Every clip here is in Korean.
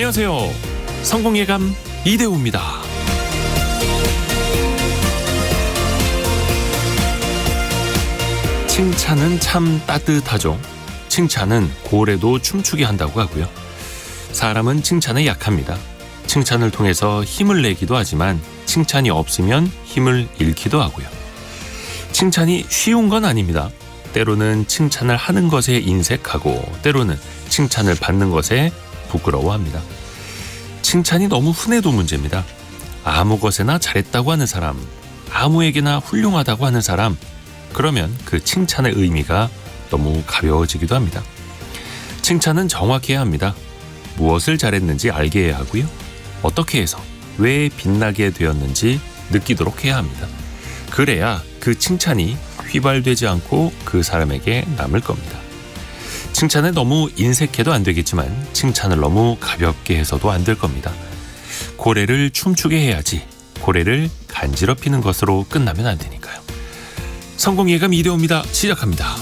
안녕하세요. 성공예감 이대호입니다. 칭찬은 참 따뜻하죠. 칭찬은 고래도 춤추게 한다고 하고요. 사람은 칭찬에 약합니다. 칭찬을 통해서 힘을 내기도 하지만 칭찬이 없으면 힘을 잃기도 하고요. 칭찬이 쉬운 건 아닙니다. 때로는 칭찬을 하는 것에 인색하고 때로는 칭찬을 받는 것에 부끄러워합니다. 칭찬이 너무 흔해도 문제입니다. 아무 것에나 잘했다고 하는 사람, 아무에게나 훌륭하다고 하는 사람, 그러면 그 칭찬의 의미가 너무 가벼워지기도 합니다. 칭찬은 정확해야 합니다. 무엇을 잘했는지 알게 해야 하고요. 어떻게 해서 왜 빛나게 되었는지 느끼도록 해야 합니다. 그래야 그 칭찬이 휘발되지 않고 그 사람에게 남을 겁니다. 칭찬에 너무 인색해도 안 되겠지만 칭찬을 너무 가볍게 해서도 안 될 겁니다. 고래를 춤추게 해야지 고래를 간지럽히는 것으로 끝나면 안 되니까요. 성공예감 이대호입니다. 시작합니다.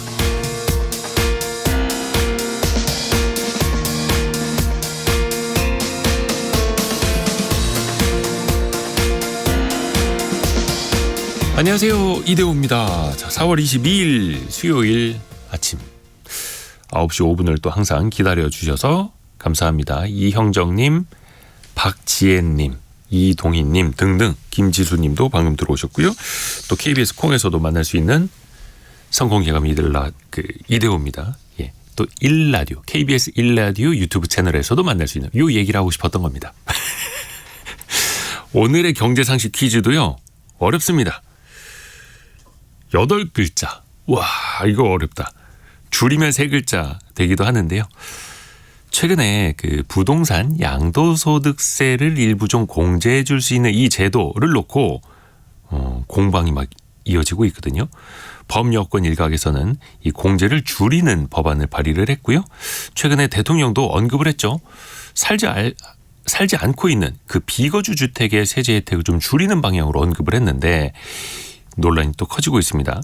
안녕하세요. 이대호입니다. 자, 4월 22일 수요일 아침 9시 5분을 또 항상 기다려주셔서 감사합니다. 이형정님, 박지혜님, 이동희님 등등 김지수님도 방금 들어오셨고요. 또 KBS 콩에서도 만날 수 있는 성공예감 이대호입니다. 예, 또 1라디오, KBS 1라디오 유튜브 채널에서도 만날 수 있는 요 얘기를 하고 싶었던 겁니다. 오늘의 경제상식 퀴즈도요. 어렵습니다. 8글자. 와, 이거 어렵다. 줄이면 3글자 되기도 하는데요. 최근에 그 부동산 양도소득세를 일부 좀 공제해 줄 수 있는 이 제도를 놓고 공방이 막 이어지고 있거든요. 법여권 일각에서는 이 공제를 줄이는 법안을 발의를 했고요. 최근에 대통령도 언급을 했죠. 살지 않고 있는 그 비거주 주택의 세제 혜택을 좀 줄이는 방향으로 언급을 했는데 논란이 또 커지고 있습니다.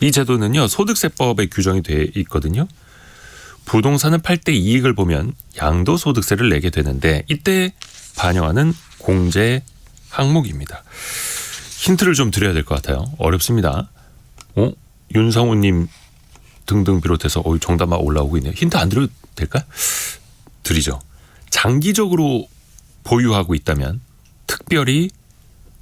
이 제도는요, 소득세법에 규정이 돼 있거든요. 부동산을 팔 때 이익을 보면 양도소득세를 내게 되는데 이때 반영하는 공제 항목입니다. 힌트를 좀 드려야 될 것 같아요. 어렵습니다. 윤성우님 등등 비롯해서 정답만 올라오고 있네요. 힌트 안 드려도 될까요? 드리죠. 장기적으로 보유하고 있다면 특별히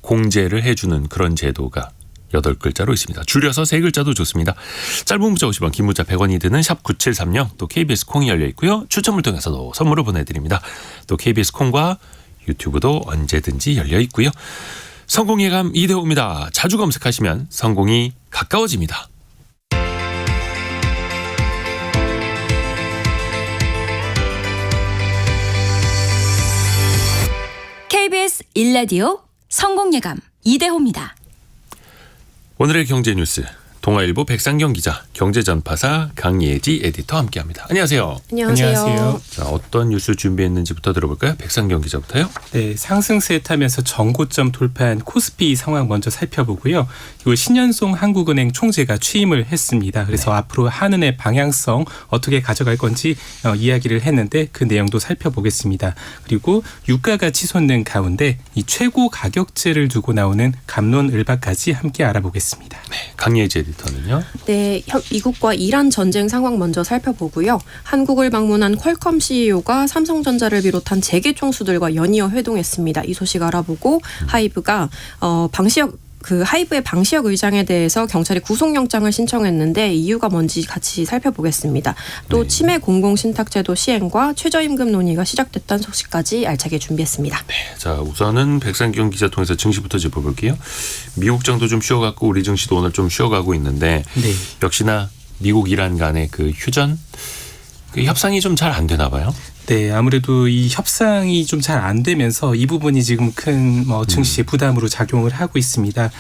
공제를 해주는 그런 제도가 8글자로 있습니다. 줄여서 3글자도 좋습니다. 짧은 문자 50원, 긴 문자 100원이 드는 샵 9730, 또 KBS 콩이 열려 있고요. 추첨을 통해서도 선물을 보내드립니다. 또 KBS 콩과 유튜브도 언제든지 열려 있고요. 성공예감 이대호입니다. 자주 검색하시면 성공이 가까워집니다. KBS 1라디오 성공예감 이대호입니다. 오늘의 경제 뉴스 동아일보 백상경 기자, 경제전파사 강예지 에디터와 함께합니다. 안녕하세요. 안녕하세요. 자, 어떤 뉴스 준비했는지부터 들어볼까요? 백상경 기자부터요. 네, 상승세에 타면서 정고점 돌파한 코스피 상황 먼저 살펴보고요. 그리고 신현송 한국은행 총재가 취임을 했습니다. 그래서 앞으로 한은의 방향성 어떻게 가져갈 건지 이야기를 했는데 그 내용도 살펴보겠습니다. 그리고 유가가 치솟는 가운데 이 최고 가격제를 두고 나오는 갑론을박까지 함께 알아보겠습니다. 네, 강예지 에디터. 는요? 네, 미국과 이란 전쟁 상황 먼저 살펴보고요. 한국을 방문한 퀄컴 CEO가 삼성전자를 비롯한 재계 총수들과 연이어 회동했습니다. 이 소식 알아보고 하이브가 하이브의 방시혁 의장에 대해서 경찰이 구속영장을 신청했는데 이유가 뭔지 같이 살펴보겠습니다. 또 치매 공공신탁제도 시행과 최저임금 논의가 시작됐다는 소식까지 알차게 준비했습니다. 네, 자 우선은 백상경 기자 통해서 증시부터 짚어볼게요. 미국장도 좀 쉬어갔고 우리 증시도 오늘 좀 쉬어가고 있는데 역시나 미국 이란 간의 그 휴전 그 협상이 좀 잘 안 되나 봐요. 네, 아무래도 이 협상이 좀 잘 안 되면서 이 부분이 지금 큰 증시의 부담으로 작용을 하고 있습니다.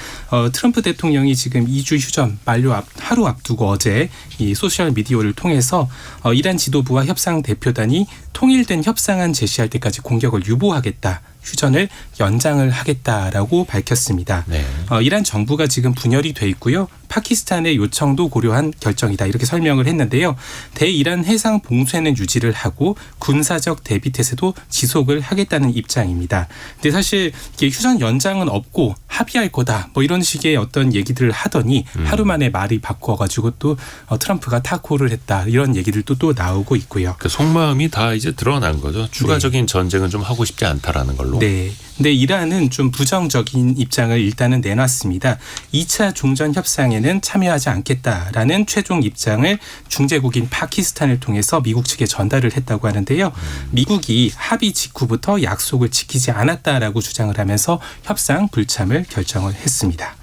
트럼프 대통령이 지금 2주 휴전 만료 하루 앞두고 어제 이 소셜 미디어를 통해서 이란 지도부와 협상 대표단이 통일된 협상안 제시할 때까지 공격을 유보하겠다. 휴전을 연장을 하겠다라고 밝혔습니다. 네. 이란 정부가 지금 분열이 돼 있고요. 파키스탄의 요청도 고려한 결정이다 이렇게 설명을 했는데요. 대이란 해상 봉쇄는 유지를 하고 군사적 대비 태세도 지속을 하겠다는 입장입니다. 근데 사실 이게 휴전 연장은 없고 합의할 거다 뭐 이런 식의 어떤 얘기들을 하더니 하루 만에 말이 바꿔가지고 또 트럼프가 타코를 했다 이런 얘기들도 또 나오고 있고요. 그 속마음이 다 이제 드러난 거죠. 추가적인 전쟁은 좀 하고 싶지 않다라는 걸로. 네. 근데 이란은 좀 부정적인 입장을 일단은 내놨습니다. 2차 종전 협상에는 참여하지 않겠다라는 최종 입장을 중재국인 파키스탄을 통해서 미국 측에 전달을 했다고 하는데요. 미국이 합의 직후부터 약속을 지키지 않았다라고 주장을 하면서 협상 불참을 결정을 했습니다.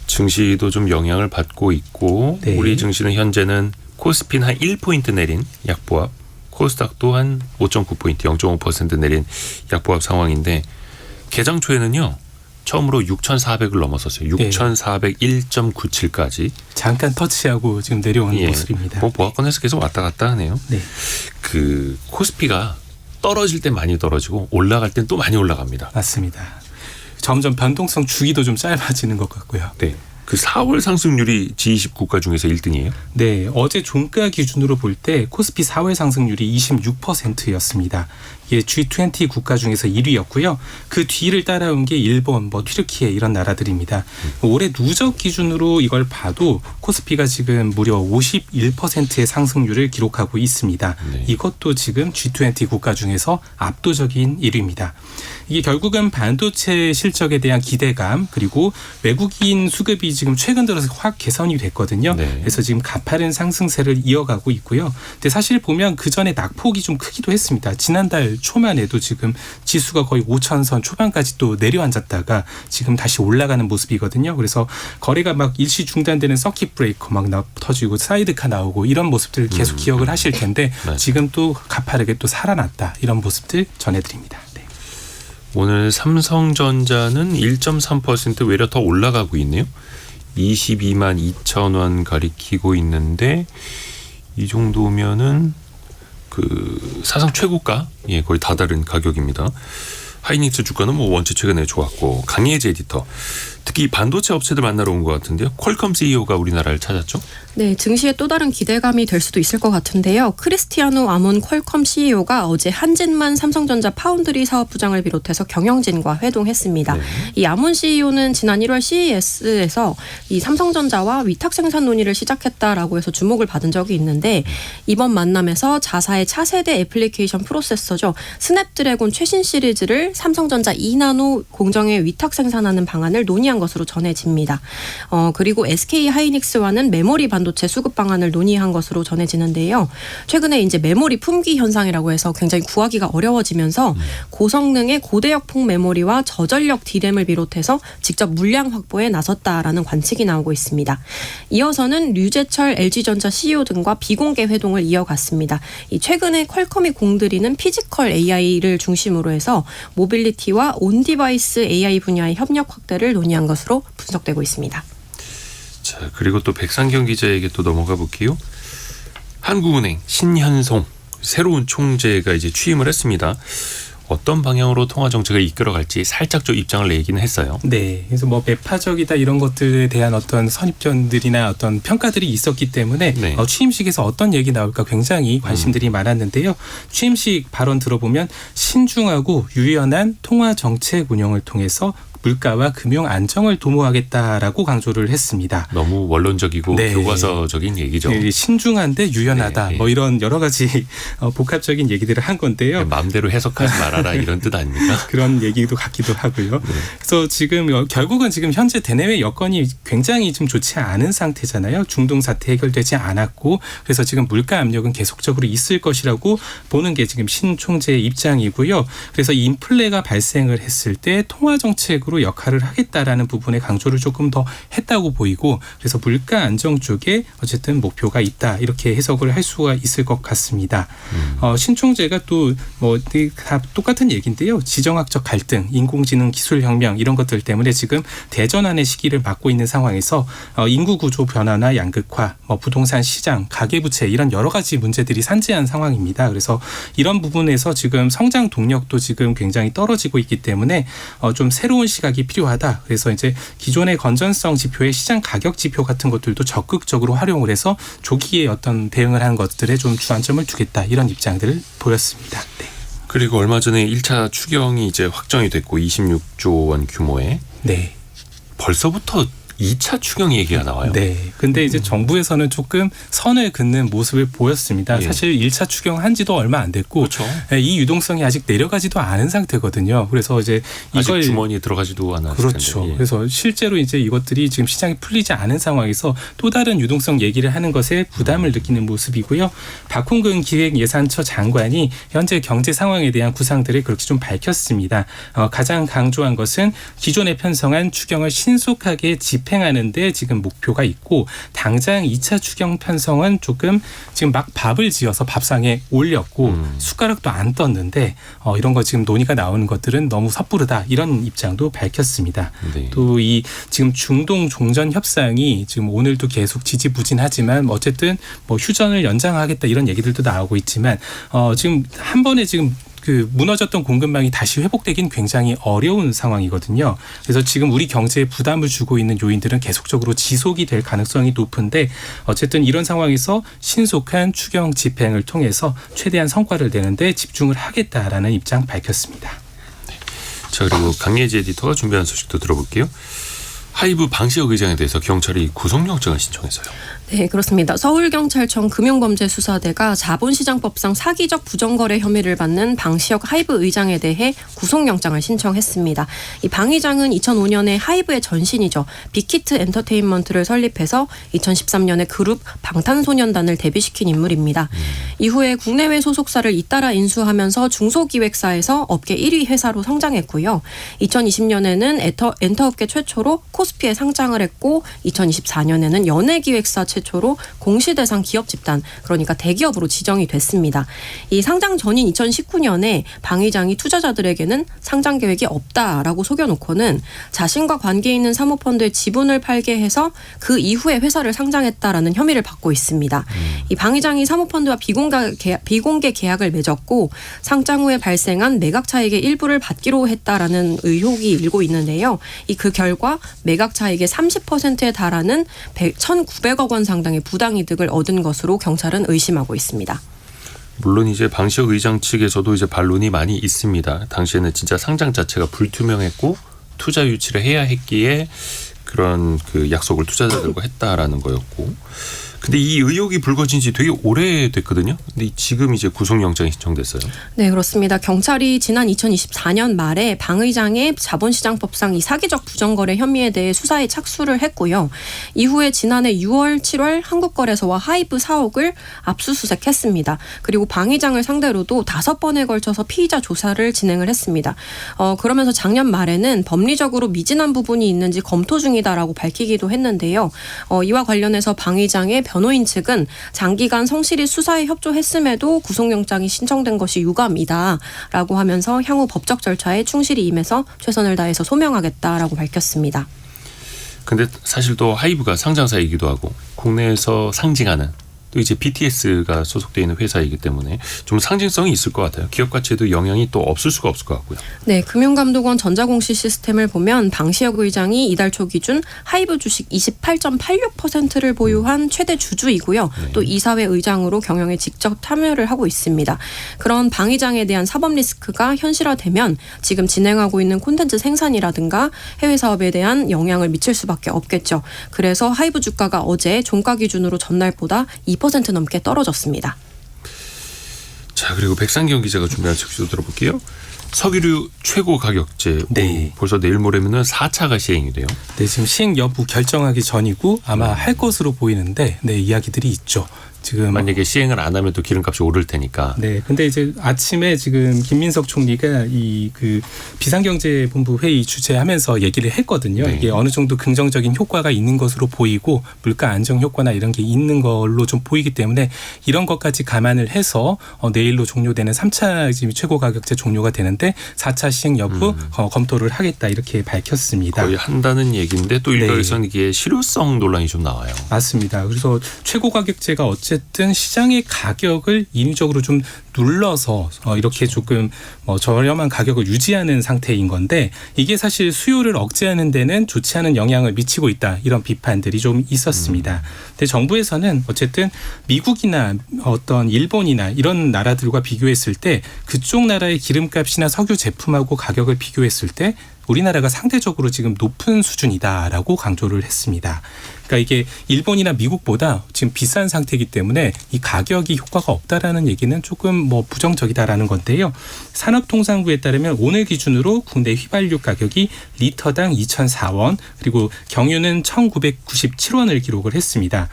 증시도 좀 영향을 받고 있고 네. 우리 증시는 현재는 코스피는 한 1포인트 내린 약보합, 코스닥도 한 5.9포인트 0.5% 내린 약보합 상황인데 개장 초에는요. 처음으로 6,400을 넘어섰어요. 6,401.97까지. 잠깐 터치하고 지금 내려오는 예. 모습입니다. 뭐 보합권에서 계속 왔다 갔다 하네요. 네. 그 코스피가 떨어질 때 많이 떨어지고 올라갈 땐 또 많이 올라갑니다. 맞습니다. 점점 변동성 주기도 좀 짧아지는 것 같고요. 네. 그 4월 상승률이 G20 국가 중에서 1등이에요? 네, 어제 종가 기준으로 볼 때 코스피 4월 상승률이 26%였습니다. 이게 G20 국가 중에서 1위였고요. 그 뒤를 따라온 게 일본, 뭐 튀르키예 이런 나라들입니다. 올해 누적 기준으로 이걸 봐도 코스피가 지금 무려 51%의 상승률을 기록하고 있습니다. 네. 이것도 지금 G20 국가 중에서 압도적인 1위입니다. 이게 결국은 반도체 실적에 대한 기대감 그리고 외국인 수급이 지금 최근 들어서 확 개선이 됐거든요. 네. 그래서 지금 가파른 상승세를 이어가고 있고요. 근데 사실 보면 그 전에 낙폭이 좀 크기도 했습니다. 지난달 초만 해도 지금 지수가 거의 5,000선 초반까지 또 내려앉았다가 지금 다시 올라가는 모습이거든요. 그래서 거래가 막 일시 중단되는 서킷 브레이커 막 터지고 사이드카 나오고 이런 모습들 계속 기억을 하실 텐데 네. 지금 또 가파르게 또 살아났다 이런 모습들 전해드립니다. 네. 오늘 삼성전자는 1.3% 외려 더 올라가고 있네요. 22만 2천 원 가리키고 있는데 이 정도면은 그 사상 최고가 거의 다다른 가격입니다. 하이닉스 주가는 뭐 원체 최근에 좋았고 강예지 에디터 특히 반도체 업체들 만나러 온 것 같은데요. 퀄컴 CEO가 우리나라를 찾았죠. 네, 증시에 또 다른 기대감이 될 수도 있을 것 같은데요. 크리스티아노 아몬 퀄컴 CEO가 어제 한진만 삼성전자 파운드리 사업부장을 비롯해서 경영진과 회동했습니다. 네. 이 아몬 CEO는 지난 1월 CES에서 이 삼성전자와 위탁 생산 논의를 시작했다라고 해서 주목을 받은 적이 있는데 이번 만남에서 자사의 차세대 애플리케이션 프로세서죠. 스냅드래곤 최신 시리즈를 삼성전자 2나노 공정에 위탁 생산하는 방안을 논의한 것으로 전해집니다. 그리고 SK 하이닉스와는 메모리 반도체 수급 방안을 논의한 것으로 전해지는데요. 최근에 이제 메모리 품귀 현상이라고 해서 굉장히 구하기가 어려워지면서 고성능의 고대역폭 메모리와 저전력 D램을 비롯해서 직접 물량 확보에 나섰다라는 관측이 나오고 있습니다. 이어서는 류재철 LG전자 CEO 등과 비공개 회동을 이어갔습니다. 이 최근에 퀄컴이 공들이는 피지컬 AI를 중심으로 해서 모빌리티와 온디바이스 AI 분야의 협력 확대를 논의한 것으로 분석되고 있습니다. 자, 그리고 또 백상경 기자에게 또 넘어가 볼게요. 한국은행 신현송 새로운 총재가 이제 취임을 했습니다. 어떤 방향으로 통화 정책을 이끌어갈지 살짝 좀 입장을 내기는 했어요. 네, 그래서 뭐 매파적이다 이런 것들에 대한 어떤 선입견들이나 어떤 평가들이 있었기 때문에 네. 취임식에서 어떤 얘기 나올까 굉장히 관심들이 많았는데요. 취임식 발언 들어보면 신중하고 유연한 통화 정책 운영을 통해서 물가와 금융 안정을 도모하겠다라고 강조를 했습니다. 너무 원론적이고 네. 교과서적인 얘기죠. 신중한데 유연하다. 네. 뭐 이런 여러 가지 복합적인 얘기들을 한 건데요. 마음대로 해석하지 말아라 이런 뜻 아닙니까? 그런 얘기도 같기도 하고요. 그래서 지금 결국은 지금 현재 대내외 여건이 굉장히 좀 좋지 않은 상태잖아요. 중동 사태 해결되지 않았고 그래서 지금 물가 압력은 계속적으로 있을 것이라고 보는 게 지금 신 총재의 입장이고요. 그래서 인플레가 발생을 했을 때 통화 정책으로 역할을 하겠다라는 부분에 강조를 조금 더 했다고 보이고 그래서 물가 안정 쪽에 어쨌든 목표가 있다 이렇게 해석을 할 수가 있을 것 같습니다. 신 총재가 또 뭐 다 똑같은 얘기인데요. 지정학적 갈등, 인공지능 기술혁명 이런 것들 때문에 지금 대전환의 시기를 맞고 있는 상황에서 인구 구조 변화나 양극화, 부동산 시장, 가계부채 이런 여러 가지 문제들이 산재한 상황입니다. 그래서 이런 부분에서 지금 성장 동력도 지금 굉장히 떨어지고 있기 때문에 좀 새로운 시각이 필요하다. 그래서 이제 기존의 건전성 지표의 시장 가격 지표 같은 것들도 적극적으로 활용을 해서 조기에 어떤 대응을 하는 것들에 좀 주안점을 두겠다. 이런 입장들을 보였습니다. 네. 그리고 얼마 전에 1차 추경이 이제 확정이 됐고 26조 원 규모의 네. 벌써부터 2차 추경 얘기가 나와요. 네. 근데 이제 정부에서는 조금 선을 긋는 모습을 보였습니다. 예. 사실 1차 추경한 지도 얼마 안 됐고 그렇죠. 이 유동성이 아직 내려가지도 않은 상태거든요. 그래서 이제 아직 이걸 주머니에 들어가지도 않았을 그렇죠. 텐데. 예. 그래서 실제로 이제 이것들이 지금 시장이 풀리지 않은 상황에서 또 다른 유동성 얘기를 하는 것에 부담을 느끼는 모습이고요. 박홍근 기획예산처 장관이 현재 경제 상황에 대한 구상들을 그렇게 좀 밝혔습니다. 가장 강조한 것은 기존에 편성한 추경을 신속하게 집행하는 데 지금 목표가 있고 당장 2차 추경 편성은 조금 지금 막 밥을 지어서 밥상에 올렸고 숟가락도 안 떴는데 이런 거 지금 논의가 나오는 것들은 너무 섣부르다 이런 입장도 밝혔습니다. 네. 또 이 지금 중동 종전 협상이 지금 오늘도 계속 지지부진하지만 어쨌든 휴전을 연장하겠다 이런 얘기들도 나오고 있지만 지금 한 번에 지금 그 무너졌던 공급망이 다시 회복되긴 굉장히 어려운 상황이거든요. 그래서 지금 우리 경제에 부담을 주고 있는 요인들은 계속적으로 지속이 될 가능성이 높은데 어쨌든 이런 상황에서 신속한 추경 집행을 통해서 최대한 성과를 내는데 집중을 하겠다라는 입장 밝혔습니다. 자, 그리고 강예지 에디터가 준비한 소식도 들어볼게요. 하이브 방시혁 의장에 대해서 경찰이 구속영장을 신청했어요. 네, 그렇습니다. 서울경찰청 금융범죄수사대가 자본시장법상 사기적 부정거래 혐의를 받는 방시혁 하이브 의장에 대해 구속영장을 신청했습니다. 이 방 의장은 2005년에 하이브의 전신이죠. 빅히트 엔터테인먼트를 설립해서 2013년에 그룹 방탄소년단을 데뷔시킨 인물입니다. 이후에 국내외 소속사를 잇따라 인수하면서 중소기획사에서 업계 1위 회사로 성장했고요. 2020년에는 엔터업계 최초로 코스피에 상장을 했고 2024년에는 연예기획사 최초로 공시대상 기업 집단, 그러니까 대기업으로 지정이 됐습니다. 이 상장 전인 2019년에 방 의장이 투자자들에게는 상장 계획이 없다라고 속여놓고는 자신과 관계 있는 사모펀드의 지분을 팔게 해서 그 이후에 회사를 상장했다라는 혐의를 받고 있습니다. 이 방 의장이 사모펀드와 비공개 계약을 맺었고 상장 후에 발생한 매각 차익의 일부를 받기로 했다라는 의혹이 일고 있는데요. 그 결과 매각 차익의 30%에 달하는 1,900억 원 상당의 부당이득을 얻은 것으로 경찰은 의심하고 있습니다. 물론 이제 방시혁 의장 측에서도 이제 반론이 많이 있습니다. 당시에는 진짜 상장 자체가 불투명했고 투자 유치를 해야 했기에 그런 그 약속을 투자자들과 했다라는 거였고. 근데 이 의혹이 불거진 지 되게 오래됐거든요. 근데 지금 이제 구속영장이 신청됐어요. 네, 그렇습니다. 경찰이 지난 2024년 말에 방 의장의 자본시장법상 이 사기적 부정거래 혐의에 대해 수사에 착수를 했고요. 이후에 지난해 6월, 7월 한국거래소와 하이브 사옥을 압수수색했습니다. 그리고 방 의장을 상대로도 5번에 걸쳐서 피의자 조사를 진행을 했습니다. 그러면서 작년 말에는 법리적으로 미진한 부분이 있는지 검토 중이다라고 밝히기도 했는데요. 이와 관련해서 방 의장의 변호인 측은 장기간 성실히 수사에 협조했음에도 구속영장이 신청된 것이 유감이다라고 하면서 향후 법적 절차에 충실히 임해서 최선을 다해서 소명하겠다라고 밝혔습니다. 근데 사실 또 하이브가 상장사이기도 하고 국내에서 상징하는 또 이제 BTS가 소속되어 있는 회사이기 때문에 좀 상징성이 있을 것 같아요. 기업 가치에도 영향이 또 없을 수가 없을 것 같고요. 네, 금융감독원 전자공시 시스템을 보면 방시혁 의장이 이달 초 기준 하이브 주식 28.86%를 보유한 최대 주주이고요. 네. 또 이사회 의장으로 경영에 직접 참여를 하고 있습니다. 그런 방 의장에 대한 사법 리스크가 현실화되면 지금 진행하고 있는 콘텐츠 생산이라든가 해외 사업에 대한 영향을 미칠 수밖에 없겠죠. 그래서 하이브 주가가 어제 종가 기준으로 전날보다 2% 넘게 떨어졌습니다. 자, 그리고 백상경 기자가 준비한 소식도 들어볼게요. 석유류 최고 가격제. 네. 벌써 내일 모레면은 4차가 시행이 돼요. 네, 지금 시행 여부 결정하기 전이고 아마 할 것으로 보이는데 이야기들이 있죠. 지금 만약에 시행을 안 하면 또 기름값이 오를 테니까. 네, 근데 이제 아침에 지금 김민석 총리가 이 그 비상경제본부 회의 주재하면서 얘기를 했거든요. 네. 이게 어느 정도 긍정적인 효과가 있는 것으로 보이고 물가 안정 효과나 이런 게 있는 걸로 좀 보이기 때문에 이런 것까지 감안을 해서 내일로 종료되는 3차 지금 최고 가격제 종료가 되는데 있는데 4차 시행 여부 검토를 하겠다 이렇게 밝혔습니다. 거의 한다는 얘기인데 또 일각에서는 이게 실효성 논란이 좀 나와요. 맞습니다. 그래서 최고 가격제가 어쨌든 시장의 가격을 인위적으로 좀 눌러서 이렇게 조금 저렴한 가격을 유지하는 상태인 건데 이게 사실 수요를 억제하는 데는 좋지 않은 영향을 미치고 있다 이런 비판들이 좀 있었습니다. 근데 정부에서는 어쨌든 미국이나 어떤 일본이나 이런 나라들과 비교했을 때 그쪽 나라의 기름값이나 석유 제품하고 가격을 비교했을 때 우리나라가 상대적으로 지금 높은 수준이다라고 강조를 했습니다. 그러니까 이게 일본이나 미국보다 지금 비싼 상태이기 때문에 이 가격이 효과가 없다라는 얘기는 조금 부정적이다라는 건데요. 산업통상부에 따르면 오늘 기준으로 국내 휘발유 가격이 리터당 2,004원 그리고 경유는 1,997원을 기록을 했습니다.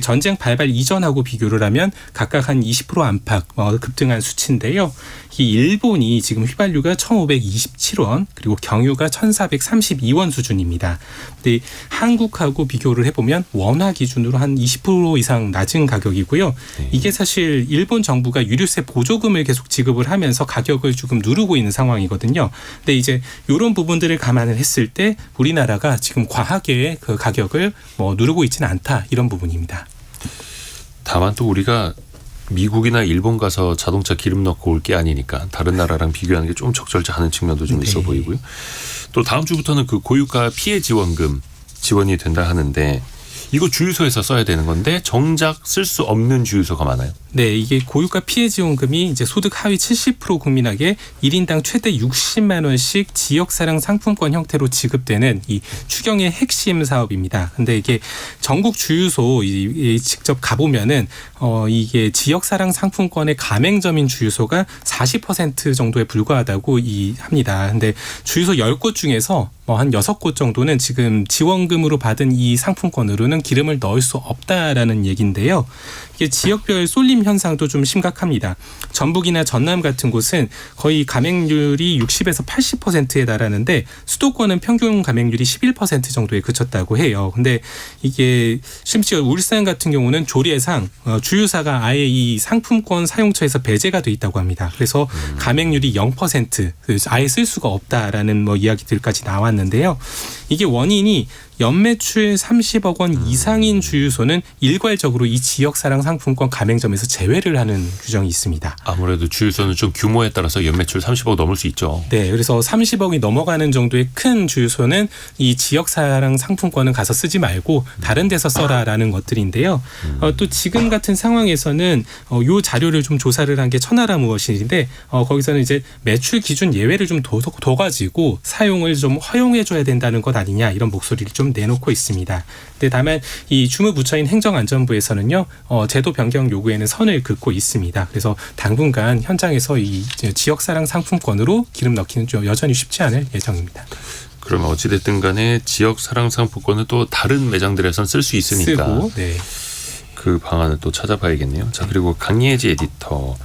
전쟁 발발 이전하고 비교를 하면 각각 한 20% 안팎 급등한 수치인데요. 이 일본이 지금 휘발유가 1,527원 그리고 경유가 1,432원 수준입니다. 근데 한국하고 비교를 해보면 원화 기준으로 한 20% 이상 낮은 가격이고요. 이게 사실 일본 정부가 유류세 보조금을 계속 지급을 하면서 가격을 조금 누르고 있는 상황이거든요. 근데 이제 이런 부분들을 감안을 했을 때 우리나라가 지금 과하게 그 가격을 누르고 있지는 않다 이런 부분입니다. 다만 또 우리가 미국이나 일본 가서 자동차 기름 넣고 올 게 아니니까 다른 나라랑 비교하는 게 좀 적절치 않은 측면도 좀 있어 보이고요. 또 다음 주부터는 그 고유가 피해 지원금 지원이 된다 하는데 이거 주유소에서 써야 되는 건데 정작 쓸 수 없는 주유소가 많아요. 네, 이게 고유가 피해 지원금이 이제 소득 하위 70% 국민에게 1인당 최대 60만 원씩 지역사랑 상품권 형태로 지급되는 이 추경의 핵심 사업입니다. 근데 이게 전국 주유소 직접 가보면은 이게 지역사랑 상품권의 가맹점인 주유소가 40% 정도에 불과하다고 합니다. 근데 주유소 10곳 중에서 한 6곳 정도는 지금 지원금으로 받은 이 상품권으로는 기름을 넣을 수 없다라는 얘기인데요. 이게 지역별 쏠림 현상도 좀 심각합니다. 전북이나 전남 같은 곳은 거의 감행률이 60에서 80%에 달하는데 수도권은 평균 감행률이 11% 정도에 그쳤다고 해요. 근데 이게 심지어 울산 같은 경우는 조례상 주유사가 아예 이 상품권 사용처에서 배제가 돼 있다고 합니다. 그래서 감행률이 0% 아예 쓸 수가 없다라는 이야기들까지 나왔는데요. 이게 원인이 연매출 30억 원 이상인 주유소는 일괄적으로 이 지역사랑 상품권 가맹점에서 제외를 하는 규정이 있습니다. 아무래도 주유소는 좀 규모에 따라서 연매출 30억 넘을 수 있죠. 네, 그래서 30억이 넘어가는 정도의 큰 주유소는 이 지역사랑 상품권은 가서 쓰지 말고 다른 데서 써라라는 것들인데요. 또 지금 같은 상황에서는 요 자료를 좀 조사를 한 게 천하라 무엇인데 거기서는 이제 매출 기준 예외를 좀 더 가지고 사용을 좀 허용해줘야 된다는 것 아니냐 이런 목소리를 좀 내놓고 있습니다. 근데 다만 이 주무부처인 행정안전부에서는요 제도 변경 요구에는 선을 긋고 있습니다. 그래서 당분간 현장에서 이 지역사랑 상품권으로 기름 넣기는 좀 여전히 쉽지 않을 예정입니다. 그러면 어찌됐든 간에 지역사랑 상품권은 또 다른 매장들에선 쓸 수 있으니까 쓰고, 네. 그 방안을 또 찾아봐야겠네요. 자, 그리고 강예지 에디터.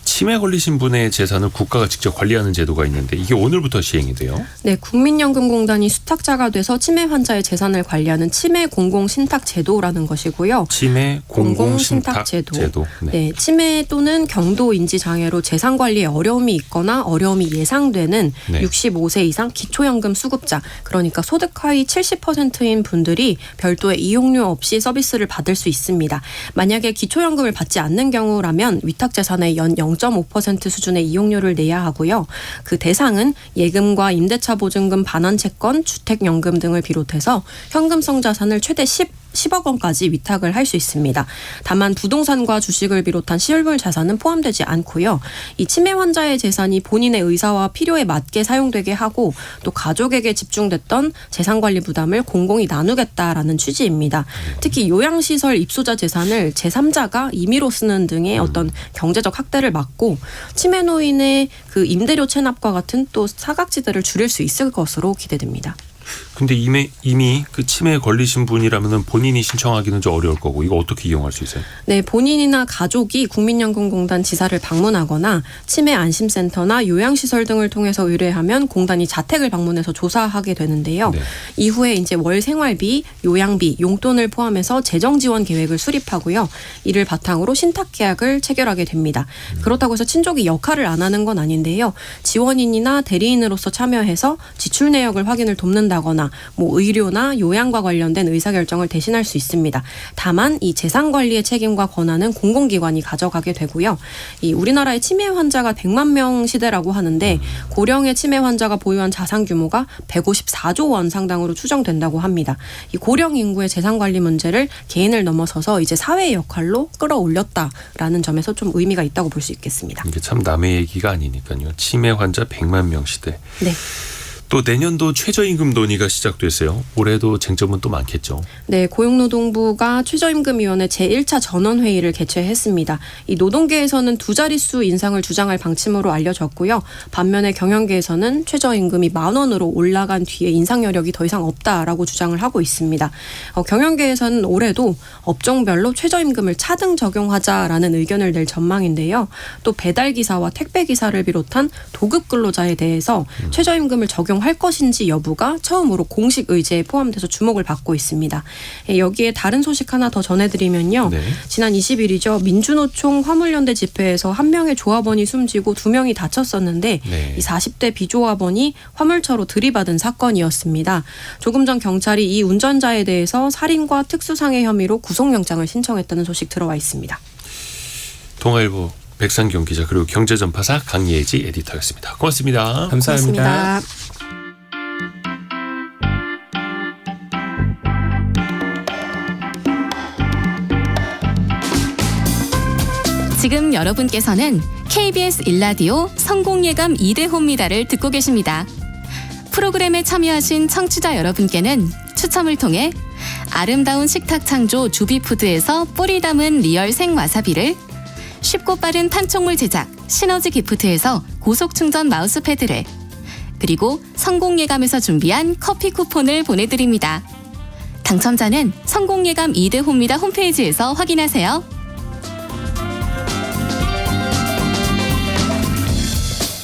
치매 걸리신 분의 재산을 국가가 직접 관리하는 제도가 있는데 이게 오늘부터 시행이 돼요. 네, 국민연금공단이 수탁자가 돼서 치매 환자의 재산을 관리하는 치매 공공신탁 제도라는 것이고요. 치매 공공신탁 제도. 네, 치매 또는 경도 인지 장애로 재산 관리에 어려움이 있거나 어려움이 예상되는 65세 이상 기초연금 수급자, 그러니까 소득 하위 70%인 분들이 별도의 이용료 없이 서비스를 받을 수 있습니다. 만약에 기초연금을 받지 않는 경우라면 위탁 재산의 연 0.5% 수준의 이용료를 내야 하고요. 그 대상은 예금과 임대차 보증금 반환 채권, 주택연금 등을 비롯해서 현금성 자산을 최대 10억 원까지 위탁을 할 수 있습니다. 다만 부동산과 주식을 비롯한 실물 자산은 포함되지 않고요. 이 치매 환자의 재산이 본인의 의사와 필요에 맞게 사용되게 하고 또 가족에게 집중됐던 재산관리 부담을 공공이 나누겠다라는 취지입니다. 특히 요양시설 입소자 재산을 제3자가 임의로 쓰는 등의 어떤 경제적 학대를 막고 치매 노인의 그 임대료 체납과 같은 또 사각지대를 줄일 수 있을 것으로 기대됩니다. 근데 이미 그 치매에 걸리신 분이라면 본인이 신청하기는 좀 어려울 거고 이거 어떻게 이용할 수 있어요? 네, 본인이나 가족이 국민연금공단 지사를 방문하거나 치매 안심센터나 요양시설 등을 통해서 의뢰하면 공단이 자택을 방문해서 조사하게 되는데요. 네. 이후에 이제 월 생활비, 요양비, 용돈을 포함해서 재정 지원 계획을 수립하고요. 이를 바탕으로 신탁 계약을 체결하게 됩니다. 그렇다고 해서 친족이 역할을 안 하는 건 아닌데요. 지원인이나 대리인으로서 참여해서 지출 내역을 확인을 돕는다거나 뭐 의료나 요양과 관련된 의사결정을 대신할 수 있습니다. 다만 이 재산 관리의 책임과 권한은 공공기관이 가져가게 되고요. 이 우리나라의 치매 환자가 100만 명 시대라고 하는데 고령의 치매 환자가 보유한 자산 규모가 154조 원 상당으로 추정된다고 합니다. 이 고령 인구의 재산 관리 문제를 개인을 넘어서서 이제 사회의 역할로 끌어올렸다라는 점에서 좀 의미가 있다고 볼 수 있겠습니다. 이게 참 남의 얘기가 아니니까요. 치매 환자 100만 명 시대. 네. 또 내년도 최저임금 논의가 시작됐어요. 올해도 쟁점은 또 많겠죠. 네, 고용노동부가 최저임금위원회 제1차 전원회의를 개최했습니다. 이 노동계에서는 두 자릿수 인상을 주장할 방침으로 알려졌고요. 반면에 경영계에서는 최저임금이 10,000원으로 올라간 뒤에 인상 여력이 더 이상 없다라고 주장을 하고 있습니다. 경영계에서는 올해도 업종별로 최저임금을 차등 적용하자라는 의견을 낼 전망인데요. 또 배달기사와 택배기사를 비롯한 도급 근로자에 대해서 최저임금을 적용할 것인지 여부가 처음으로 공식 의제에 포함돼서 주목을 받고 있습니다. 여기에 다른 소식 하나 더 전해드리면요. 네. 지난 20일이죠. 민주노총 화물연대 집회에서 한 명의 조합원이 숨지고 2명이 다쳤었는데 네. 이 40대 비조합원이 화물차로 들이받은 사건이었습니다. 조금 전 경찰이 이 운전자에 대해서 살인과 특수상해 혐의로 구속영장을 신청했다는 소식 들어와 있습니다. 동아일보 백상경 기자 그리고 경제전파사 강예지 에디터였습니다. 고맙습니다. 감사합니다. 고맙습니다. 지금 여러분께서는 KBS 일라디오 성공예감 2대호입니다를 듣고 계십니다. 프로그램에 참여하신 청취자 여러분께는 추첨을 통해 아름다운 식탁 창조 주비푸드에서 뿌리 담은 리얼 생와사비를, 쉽고 빠른 판촉물 제작 시너지 기프트에서 고속 충전 마우스패드를, 그리고 성공예감에서 준비한 커피 쿠폰을 보내드립니다. 당첨자는 성공예감 2대호입니다 홈페이지에서 확인하세요.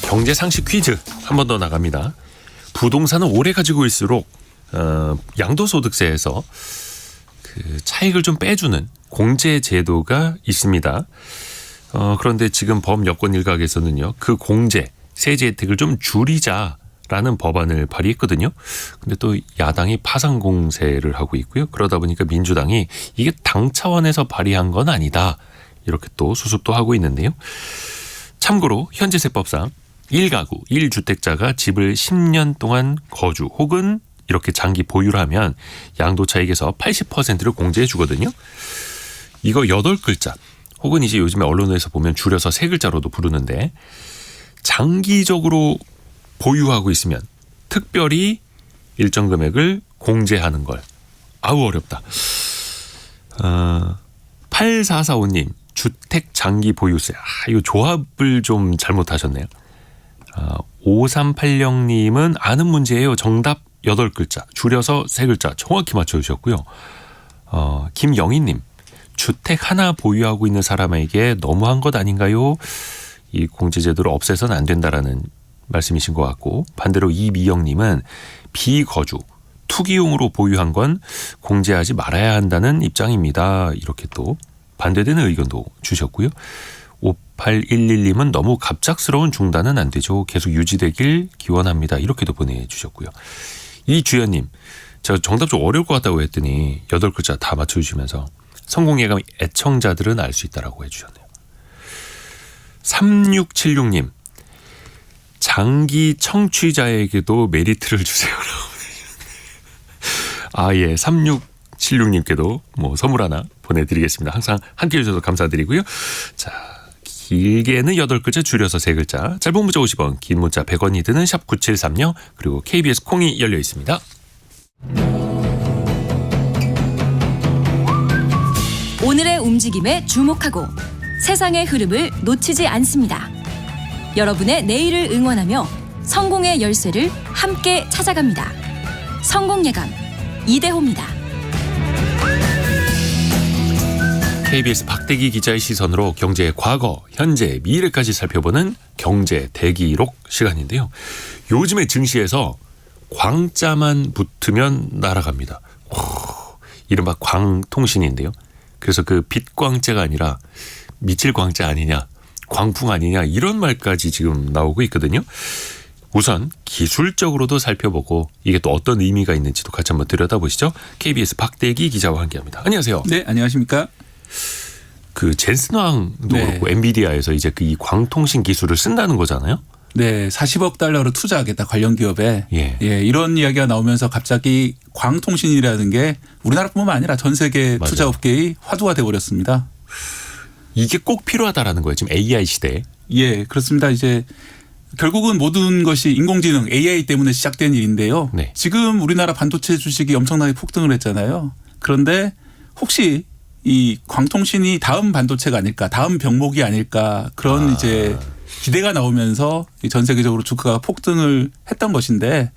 경제 상식 퀴즈 한 번 더 나갑니다. 부동산은 오래 가지고 있을수록 양도소득세에서 그 차익을 좀 빼주는 공제 제도가 있습니다. 그런데 지금 범여권 일각에서는요, 그 공제 세제 혜택을 좀 줄이자라는 법안을 발의했거든요. 근데 또 야당이 파상 공세를 하고 있고요. 그러다 보니까 민주당이 이게 당 차원에서 발의한 건 아니다, 이렇게 또 수습도 하고 있는데요. 참고로 현재 세법상 1가구 1주택자가 집을 10년 동안 거주 혹은 이렇게 장기 보유를 하면 양도차익에서 80%를 공제해 주거든요. 이거 8글자 혹은 이제 요즘에 언론에서 보면 줄여서 3글자로도 부르는데, 장기적으로 보유하고 있으면 특별히 일정 금액을 공제하는 걸. 아우 어렵다. 8445님 주택 장기 보유세. 이거 조합을 좀 잘못하셨네요. 5380님은 아는 문제예요. 정답 8글자 줄여서 3글자 정확히 맞춰주셨고요. 김영희님 주택 하나 보유하고 있는 사람에게 너무한 것 아닌가요? 이 공제제도를 없애서는 안 된다라는 말씀이신 것 같고, 반대로 이미영님은 비거주 투기용으로 보유한 건 공제하지 말아야 한다는 입장입니다. 이렇게 또 반대되는 의견도 주셨고요. 5811님은 너무 갑작스러운 중단은 안 되죠. 계속 유지되길 기원합니다. 이렇게도 보내주셨고요. 이주연님, 제가 정답 좀 어려울 것 같다고 했더니 8글자 다 맞춰주시면서 성공예감 애청자들은 알 수 있다라고 해주셨네요. 3676님, 장기 청취자에게도 메리트를 주세요라고. 예, 3676님께도 뭐 선물 하나 보내드리겠습니다. 항상 함께해 주셔서 감사드리고요. 자, 길게는 8글자 줄여서 3글자, 짧은 문자 50원, 긴 문자 100원이 드는 샵 9730, 그리고 KBS 콩이 열려 있습니다. 오늘의 움직임에 주목하고 세상의 흐름을 놓치지 않습니다. 여러분의 내일을 응원하며 성공의 열쇠를 함께 찾아갑니다. 성공예감 이대호입니다. KBS 박대기 기자의 시선으로 경제의 과거, 현재, 미래까지 살펴보는 경제 대기록 시간인데요. 요즘에 증시에서 광자만 붙으면 날아갑니다. 이른바 광통신인데요. 그래서 그 빛광자가 아니라 미칠 광자 아니냐, 광풍 아니냐 이런 말까지 지금 나오고 있거든요. 우선 기술적으로도 살펴보고 이게 또 어떤 의미가 있는지도 같이 한번 들여다보시죠. KBS 박대기 기자와 함께합니다. 안녕하세요. 네, 안녕하십니까? 그 젠슨왕도 네. 그렇고 엔비디아에서 이제 그 이 광통신 기술을 쓴다는 거잖아요. 네, 40억 달러를 투자하겠다 관련 기업에 예. 이런 이야기가 나오면서 갑자기 광통신이라는 게 우리나라뿐만 아니라 전 세계 맞아요. 투자업계의 화두가 되어버렸습니다. 이게 꼭 필요하다라는 거예요. 지금 AI 시대에. 예, 그렇습니다. 이제 결국은 모든 것이 인공지능 AI 때문에 시작된 일인데요. 네. 지금 우리나라 반도체 주식이 엄청나게 폭등을 했잖아요. 그런데 혹시 이 광통신이 다음 반도체가 아닐까, 다음 병목이 아닐까 그런 이제 기대가 나오면서 전 세계적으로 주가가 폭등을 했던 것인데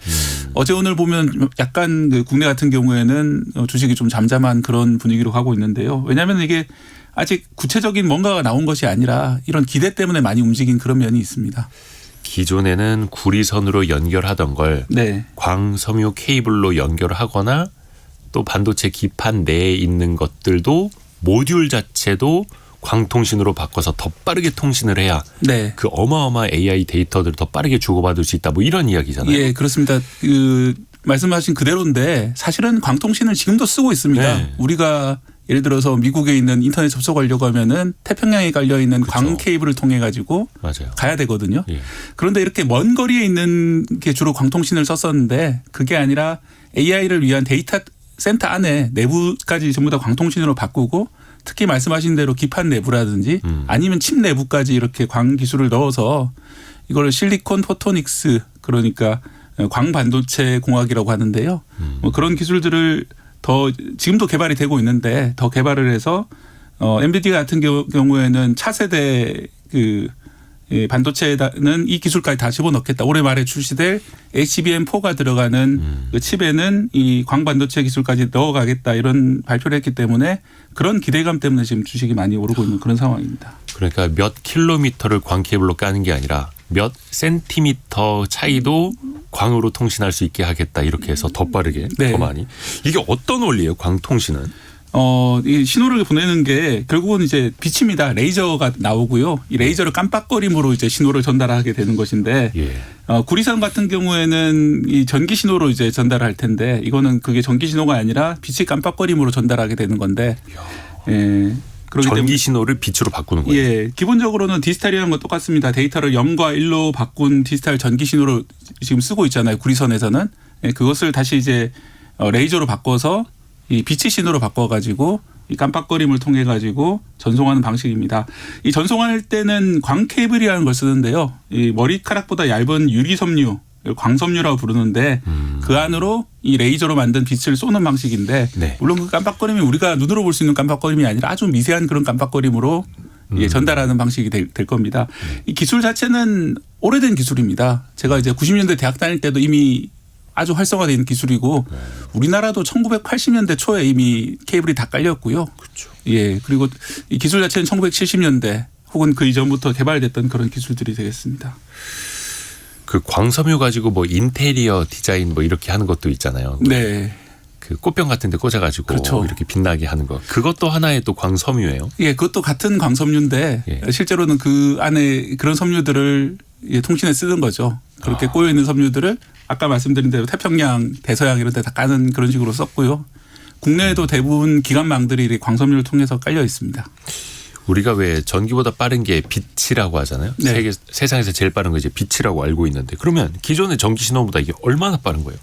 어제 오늘 보면 약간 그 국내 같은 경우에는 주식이 좀 잠잠한 그런 분위기로 가고 있는데요. 왜냐하면 이게 아직 구체적인 뭔가가 나온 것이 아니라 이런 기대 때문에 많이 움직인 그런 면이 있습니다. 기존에는 구리선으로 연결하던 걸 네. 광섬유 케이블로 연결하거나 또 반도체 기판 내에 있는 것들도 모듈 자체도 광통신으로 바꿔서 더 빠르게 통신을 해야 네. 그 어마어마한 AI 데이터들을 더 빠르게 주고받을 수 있다. 뭐 이런 이야기잖아요. 예, 그렇습니다. 그 말씀하신 그대로인데 사실은 광통신을 지금도 쓰고 있습니다. 네. 우리가 예를 들어서 미국에 있는 인터넷 접속하려고 하면은 태평양에 깔려 있는 그렇죠. 광 케이블을 통해 가지고 맞아요. 가야 되거든요. 예. 그런데 이렇게 먼 거리에 있는 게 주로 광통신을 썼었는데 그게 아니라 AI를 위한 데이터 센터 안에 내부까지 전부 다 광통신으로 바꾸고 특히 말씀하신 대로 기판 내부라든지 아니면 칩 내부까지 이렇게 광 기술을 넣어서 이걸 실리콘 포토닉스 그러니까 광 반도체 공학이라고 하는데요. 뭐 그런 기술들을 더 지금도 개발이 되고 있는데 더 개발을 해서 엔비디아 같은 경우에는 차세대 그 반도체에는 이 기술까지 다 집어넣겠다. 올해 말에 출시될 HBM4가 들어가는 그 칩에는 이 광반도체 기술까지 넣어가겠다 이런 발표를 했기 때문에 그런 기대감 때문에 지금 주식이 많이 오르고 있는 그런 상황입니다. 그러니까 몇 킬로미터를 광 케이블로 까는 게 아니라 몇 센티미터 차이도 광으로 통신할 수 있게 하겠다. 이렇게 해서 더 빠르게 네. 더 많이. 이게 어떤 원리예요? 광통신은? 이 신호를 보내는 게 결국은 이제 빛입니다. 레이저가 나오고요. 이 레이저를 깜빡거림으로 이제 신호를 전달하게 되는 것인데 예. 구리선 같은 경우에는 이 전기 신호로 이제 전달할 텐데 이거는 그게 전기 신호가 아니라 빛이 깜빡거림으로 전달하게 되는 건데 예. 그렇기 전기 때문에 신호를 빛으로 바꾸는 거예요. 예, 기본적으로는 디지털이라는 건 똑같습니다. 데이터를 0과 1로 바꾼 디지털 전기 신호를 지금 쓰고 있잖아요. 구리선에서는 예, 그것을 다시 이제 레이저로 바꿔서 이 빛의 신호로 바꿔가지고 이 깜빡거림을 통해 가지고 전송하는 방식입니다. 이 전송할 때는 광 케이블이라는 걸 쓰는데요. 이 머리카락보다 얇은 유리 섬유, 광섬유라고 부르는데 그 안으로 이 레이저로 만든 빛을 쏘는 방식인데 네. 물론 그 깜빡거림이 우리가 눈으로 볼 수 있는 깜빡거림이 아니라 아주 미세한 그런 깜빡거림으로 예, 전달하는 방식이 될 겁니다. 이 기술 자체는 오래된 기술입니다. 제가 이제 90년대 대학 다닐 때도 이미 아주 활성화된 기술이고 우리나라도 1980년대 초에 이미 케이블이 다 깔렸고요. 그렇죠. 예, 그리고 이 기술 자체는 1970년대 혹은 그 이전부터 개발됐던 그런 기술들이 되겠습니다. 그 광섬유 가지고 뭐 인테리어 디자인 뭐 이렇게 하는 것도 있잖아요. 네. 그 꽃병 같은 데 꽂아가지고 그렇죠. 이렇게 빛나게 하는 거. 그것도 하나의 또 광섬유예요. 예, 그것도 같은 광섬유인데 예. 실제로는 그 안에 그런 섬유들을 예, 통신에 쓰는 거죠. 그렇게 꼬여 있는 섬유들을 아까 말씀드린 대로 태평양, 대서양 이런 데 다 까는 그런 식으로 썼고요. 국내에도 대부분 기관망들이 이렇게 광섬유를 통해서 깔려 있습니다. 우리가 왜 전기보다 빠른 게 빛이라고 하잖아요. 네. 세상에서 제일 빠른 거 이제 빛이라고 알고 있는데 그러면 기존의 전기 신호보다 이게 얼마나 빠른 거예요?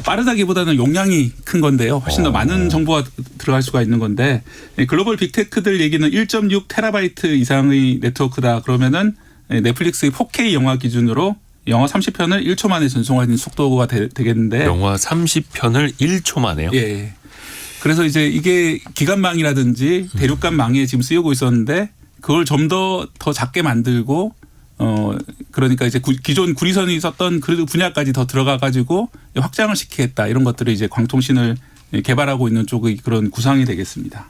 빠르다기보다는 용량이 큰 건데요. 훨씬 더 많은 정보가 들어갈 수가 있는 건데 글로벌 빅테크들 얘기는 1.6 테라바이트 이상의 네트워크다. 그러면은 넷플릭스의 4K 영화 기준으로 영화 30편을 1초 만에 전송하는 속도가 되겠는데 영화 30편을 1초 만에요? 예. 그래서 이제 이게 기관망이라든지 대륙간 망에 지금 쓰이고 있었는데 그걸 좀 더 작게 만들고 그러니까 이제 기존 구리선이 있었던 그 분야까지 더 들어가 가지고 확장을 시키겠다 이런 것들을 이제 광통신을 개발하고 있는 쪽의 그런 구상이 되겠습니다.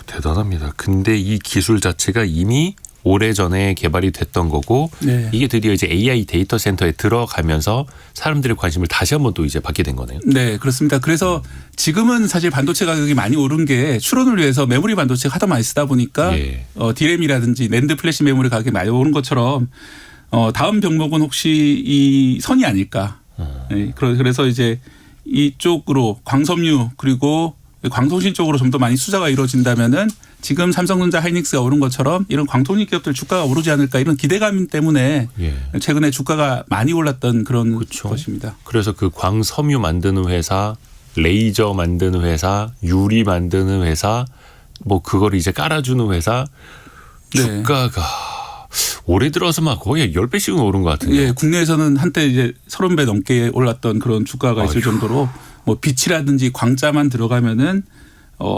대단합니다. 근데 이 기술 자체가 이미 오래전에 개발이 됐던 거고 네. 이게 드디어 이제 AI 데이터 센터에 들어가면서 사람들의 관심을 다시 한번 또 이제 받게 된 거네요. 네, 그렇습니다. 그래서 지금은 사실 반도체 가격이 많이 오른 게 추론을 위해서 메모리 반도체가 하도 많이 쓰다 보니까 예. 디램이라든지 낸드 플래시 메모리 가격이 많이 오른 것처럼 다음 병목은 혹시 이 선이 아닐까. 네, 그래서 이제 이쪽으로 광섬유 그리고 광통신 쪽으로 좀 더 많이 투자가 이루어진다면은 지금 삼성전자 하이닉스가 오른 것처럼 이런 광통신 기업들 주가가 오르지 않을까 이런 기대감 때문에 예. 최근에 주가가 많이 올랐던 그런 그렇죠. 것입니다. 그래서 그 광섬유 만드는 회사, 레이저 만드는 회사, 유리 만드는 회사, 뭐 그걸 이제 깔아주는 회사 네. 주가가 올해 들어서 막 거의 10배씩은 오른 것 같은데. 예, 국내에서는 한때 이제 30배 넘게 올랐던 그런 주가가 있을 정도로 뭐 빛이라든지 광자만 들어가면은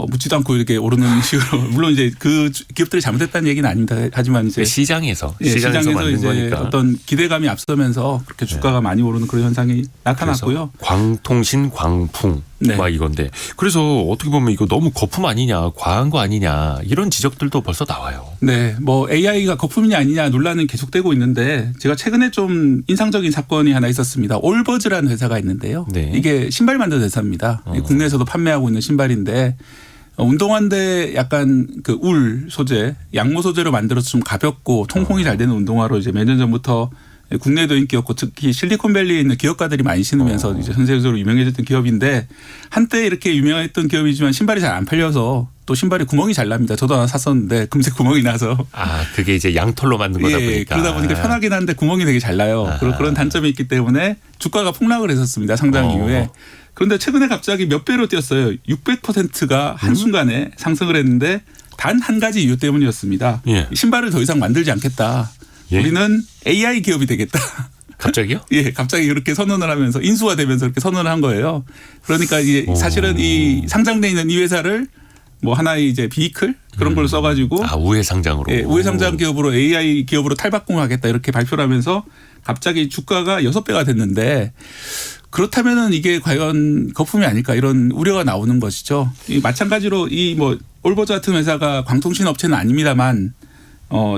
묻지도 않고 이렇게 오르는 식으로 물론 이제 그 기업들이 잘못했다는 얘기는 아닙니다. 하지만 이제 시장에서 시장에서 만든 이제 거니까. 어떤 기대감이 앞서면서 그렇게 주가가 많이 오르는 그런 현상이 나타났고요. 광통신 광풍 네. 막 이건데 그래서 어떻게 보면 이거 너무 거품 아니냐 과한 거 아니냐 이런 지적들도 벌써 나와요. 네, 뭐 AI가 거품이냐 아니냐 논란은 계속되고 있는데 제가 최근에 좀 인상적인 사건이 하나 있었습니다. 올버즈라는 회사가 있는데요. 네. 이게 신발 만드는 회사입니다. 국내에서도 판매하고 있는 신발인데 운동화인데 약간 그 울 소재, 양모 소재로 만들어서 좀 가볍고 통풍이 잘 되는 운동화로 이제 몇 년 전부터 국내도 인기였고 특히 실리콘밸리에 있는 기업가들이 많이 신으면서 이제 전 세계적으로 유명해졌던 기업인데 한때 이렇게 유명했던 기업이지만 신발이 잘 안 팔려서 또 신발에 구멍이 잘 납니다. 저도 하나 샀었는데 금세 구멍이 나서. 그게 이제 양털로 만든 거다 보니까. 그러다 보니까 편하긴 한데 구멍이 되게 잘 나요. 그런 단점이 있기 때문에 주가가 폭락을 했었습니다. 상장 이후에. 그런데 최근에 갑자기 몇 배로 뛰었어요. 600%가 한순간에 상승을 했는데 단 한 가지 이유 때문이었습니다. 예. 신발을 더 이상 만들지 않겠다. 예? 우리는 AI 기업이 되겠다. 갑자기요? 예, 갑자기 그렇게 선언을 하면서 인수가 되면서 이렇게 선언을 한 거예요. 그러니까 이제 사실은 이 상장돼 있는 이 회사를 뭐 하나의 이제 비이클 그런 걸 써가지고 우회 상장으로. 예, 우회 상장 기업으로 AI 기업으로 탈바꿈하겠다 이렇게 발표를 하면서 갑자기 주가가 6배가 됐는데 그렇다면은 이게 과연 거품이 아닐까 이런 우려가 나오는 것이죠. 이 마찬가지로 이 뭐 올버즈 같은 회사가 광통신 업체는 아닙니다만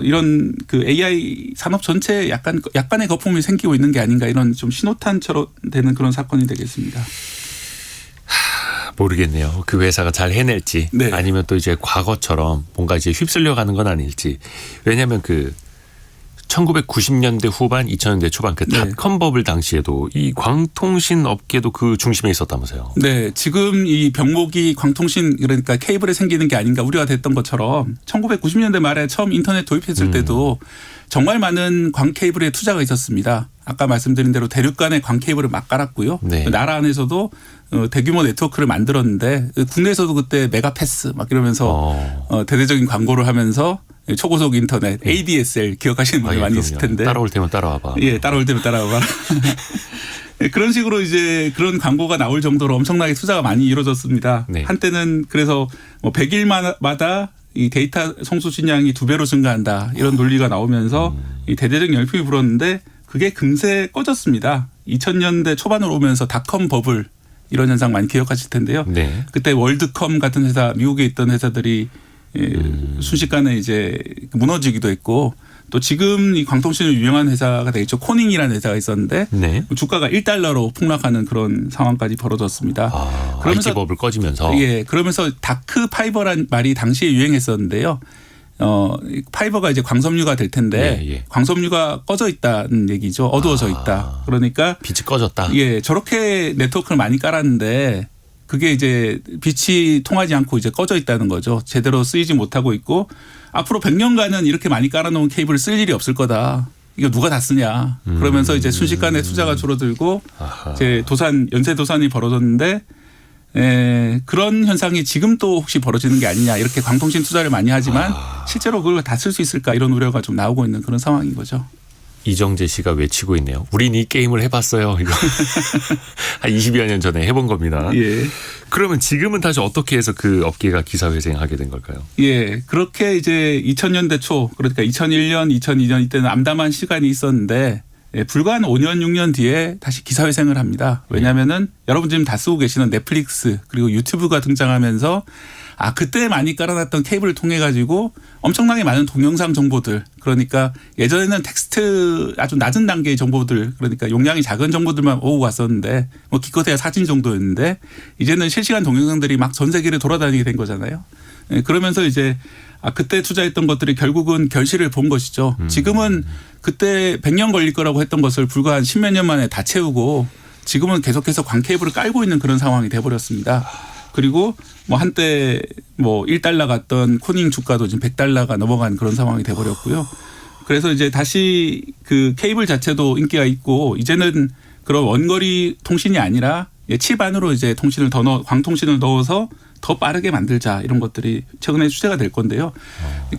이런 그 AI 산업 전체에 약간의 거품이 생기고 있는 게 아닌가 이런 좀 신호탄처럼 되는 그런 사건이 되겠습니다. 모르겠네요. 그 회사가 잘 해낼지 네. 아니면 또 이제 과거처럼 뭔가 이제 휩쓸려 가는 건 아닐지. 왜냐하면 그 1990년대 후반 2000년대 초반 그 네. 닷컴 버블 당시에도 이 광통신 업계도 그 중심에 있었다면서요. 네, 지금 이 병목이 광통신 그러니까 케이블에 생기는 게 아닌가 우려가 됐던 것처럼 1990년대 말에 처음 인터넷 도입했을 때도 정말 많은 광 케이블에 투자가 있었습니다. 아까 말씀드린 대로 대륙 간의 광 케이블을 막 깔았고요. 네. 나라 안에서도 대규모 네트워크를 만들었는데 국내에서도 그때 메가패스 막 이러면서 대대적인 광고를 하면서 초고속 인터넷 ADSL 기억하시는 분들 많이 있을 텐데. 따라올 때면 따라와봐. 예, 따라올 때면 따라와봐. 그런 식으로 이제 그런 광고가 나올 정도로 엄청나게 투자가 많이 이루어졌습니다. 네. 한때는 그래서 뭐 100일마다 이 데이터 송수신량이 2배로 증가한다 이런 논리가 나오면서 이 대대적인 열풍이 불었는데 그게 금세 꺼졌습니다. 2000년대 초반으로 오면서 닷컴 버블 이런 현상 많이 기억하실 텐데요. 네. 그때 월드컴 같은 회사 미국에 있던 회사들이 순식간에 이제 무너지기도 했고 또 지금 이 광통신으로 유명한 회사가 되겠죠. 코닝이라는 회사가 있었는데 네. 주가가 1달러로 폭락하는 그런 상황까지 벌어졌습니다. 그러면서 IT법을 꺼지면서. 예, 그러면서 다크 파이버란 말이 당시에 유행했었는데요. 파이버가 이제 광섬유가 될 텐데 예, 예. 광섬유가 꺼져 있다는 얘기죠. 어두워져 있다. 그러니까 빛이 꺼졌다. 예, 저렇게 네트워크를 많이 깔았는데 그게 이제 빛이 통하지 않고 이제 꺼져 있다는 거죠. 제대로 쓰이지 못하고 있고 앞으로 100년간은 이렇게 많이 깔아놓은 케이블을 쓸 일이 없을 거다. 이거 누가 다 쓰냐. 그러면서 이제 순식간에 투자가 줄어들고 이제 연쇄 도산이 벌어졌는데 그런 현상이 지금 또 혹시 벌어지는 게 아니냐. 이렇게 광통신 투자를 많이 하지만 실제로 그걸 다 쓸 수 있을까 이런 우려가 좀 나오고 있는 그런 상황인 거죠. 이정재 씨가 외치고 있네요. 우린 이 게임을 해봤어요. 이거 한 20여 년 전에 해본 겁니다. 예. 그러면 지금은 다시 어떻게 해서 그 업계가 기사회생하게 된 걸까요? 예. 그렇게 이제 2000년대 초 그러니까 2001년, 2002년 이때는 암담한 시간이 있었는데 예, 불과 한 5년, 6년 뒤에 다시 기사회생을 합니다. 왜냐하면은 여러분 지금 다 쓰고 계시는 넷플릭스 그리고 유튜브가 등장하면서 그때 많이 깔아놨던 케이블을 통해 가지고 엄청나게 많은 동영상 정보들 그러니까 예전에는 텍스트 아주 낮은 단계의 정보들 그러니까 용량이 작은 정보들만 오고 갔었는데 뭐 기껏해야 사진 정도였는데 이제는 실시간 동영상들이 막 전 세계를 돌아다니게 된 거잖아요. 예, 그러면서 이제 그때 투자했던 것들이 결국은 결실을 본 것이죠. 지금은 그때 100년 걸릴 거라고 했던 것을 불과 한 10몇 년 만에 다 채우고 지금은 계속해서 광케이블을 깔고 있는 그런 상황이 돼버렸습니다. 그리고 뭐 한때 뭐 1달러 갔던 코닝 주가도 지금 100달러가 넘어간 그런 상황이 돼버렸고요. 그래서 이제 다시 그 케이블 자체도 인기가 있고 이제는 그런 원거리 통신이 아니라 칩 안으로 이제 통신을 광통신을 넣어서 더 빠르게 만들자 이런 것들이 최근에 추세가 될 건데요.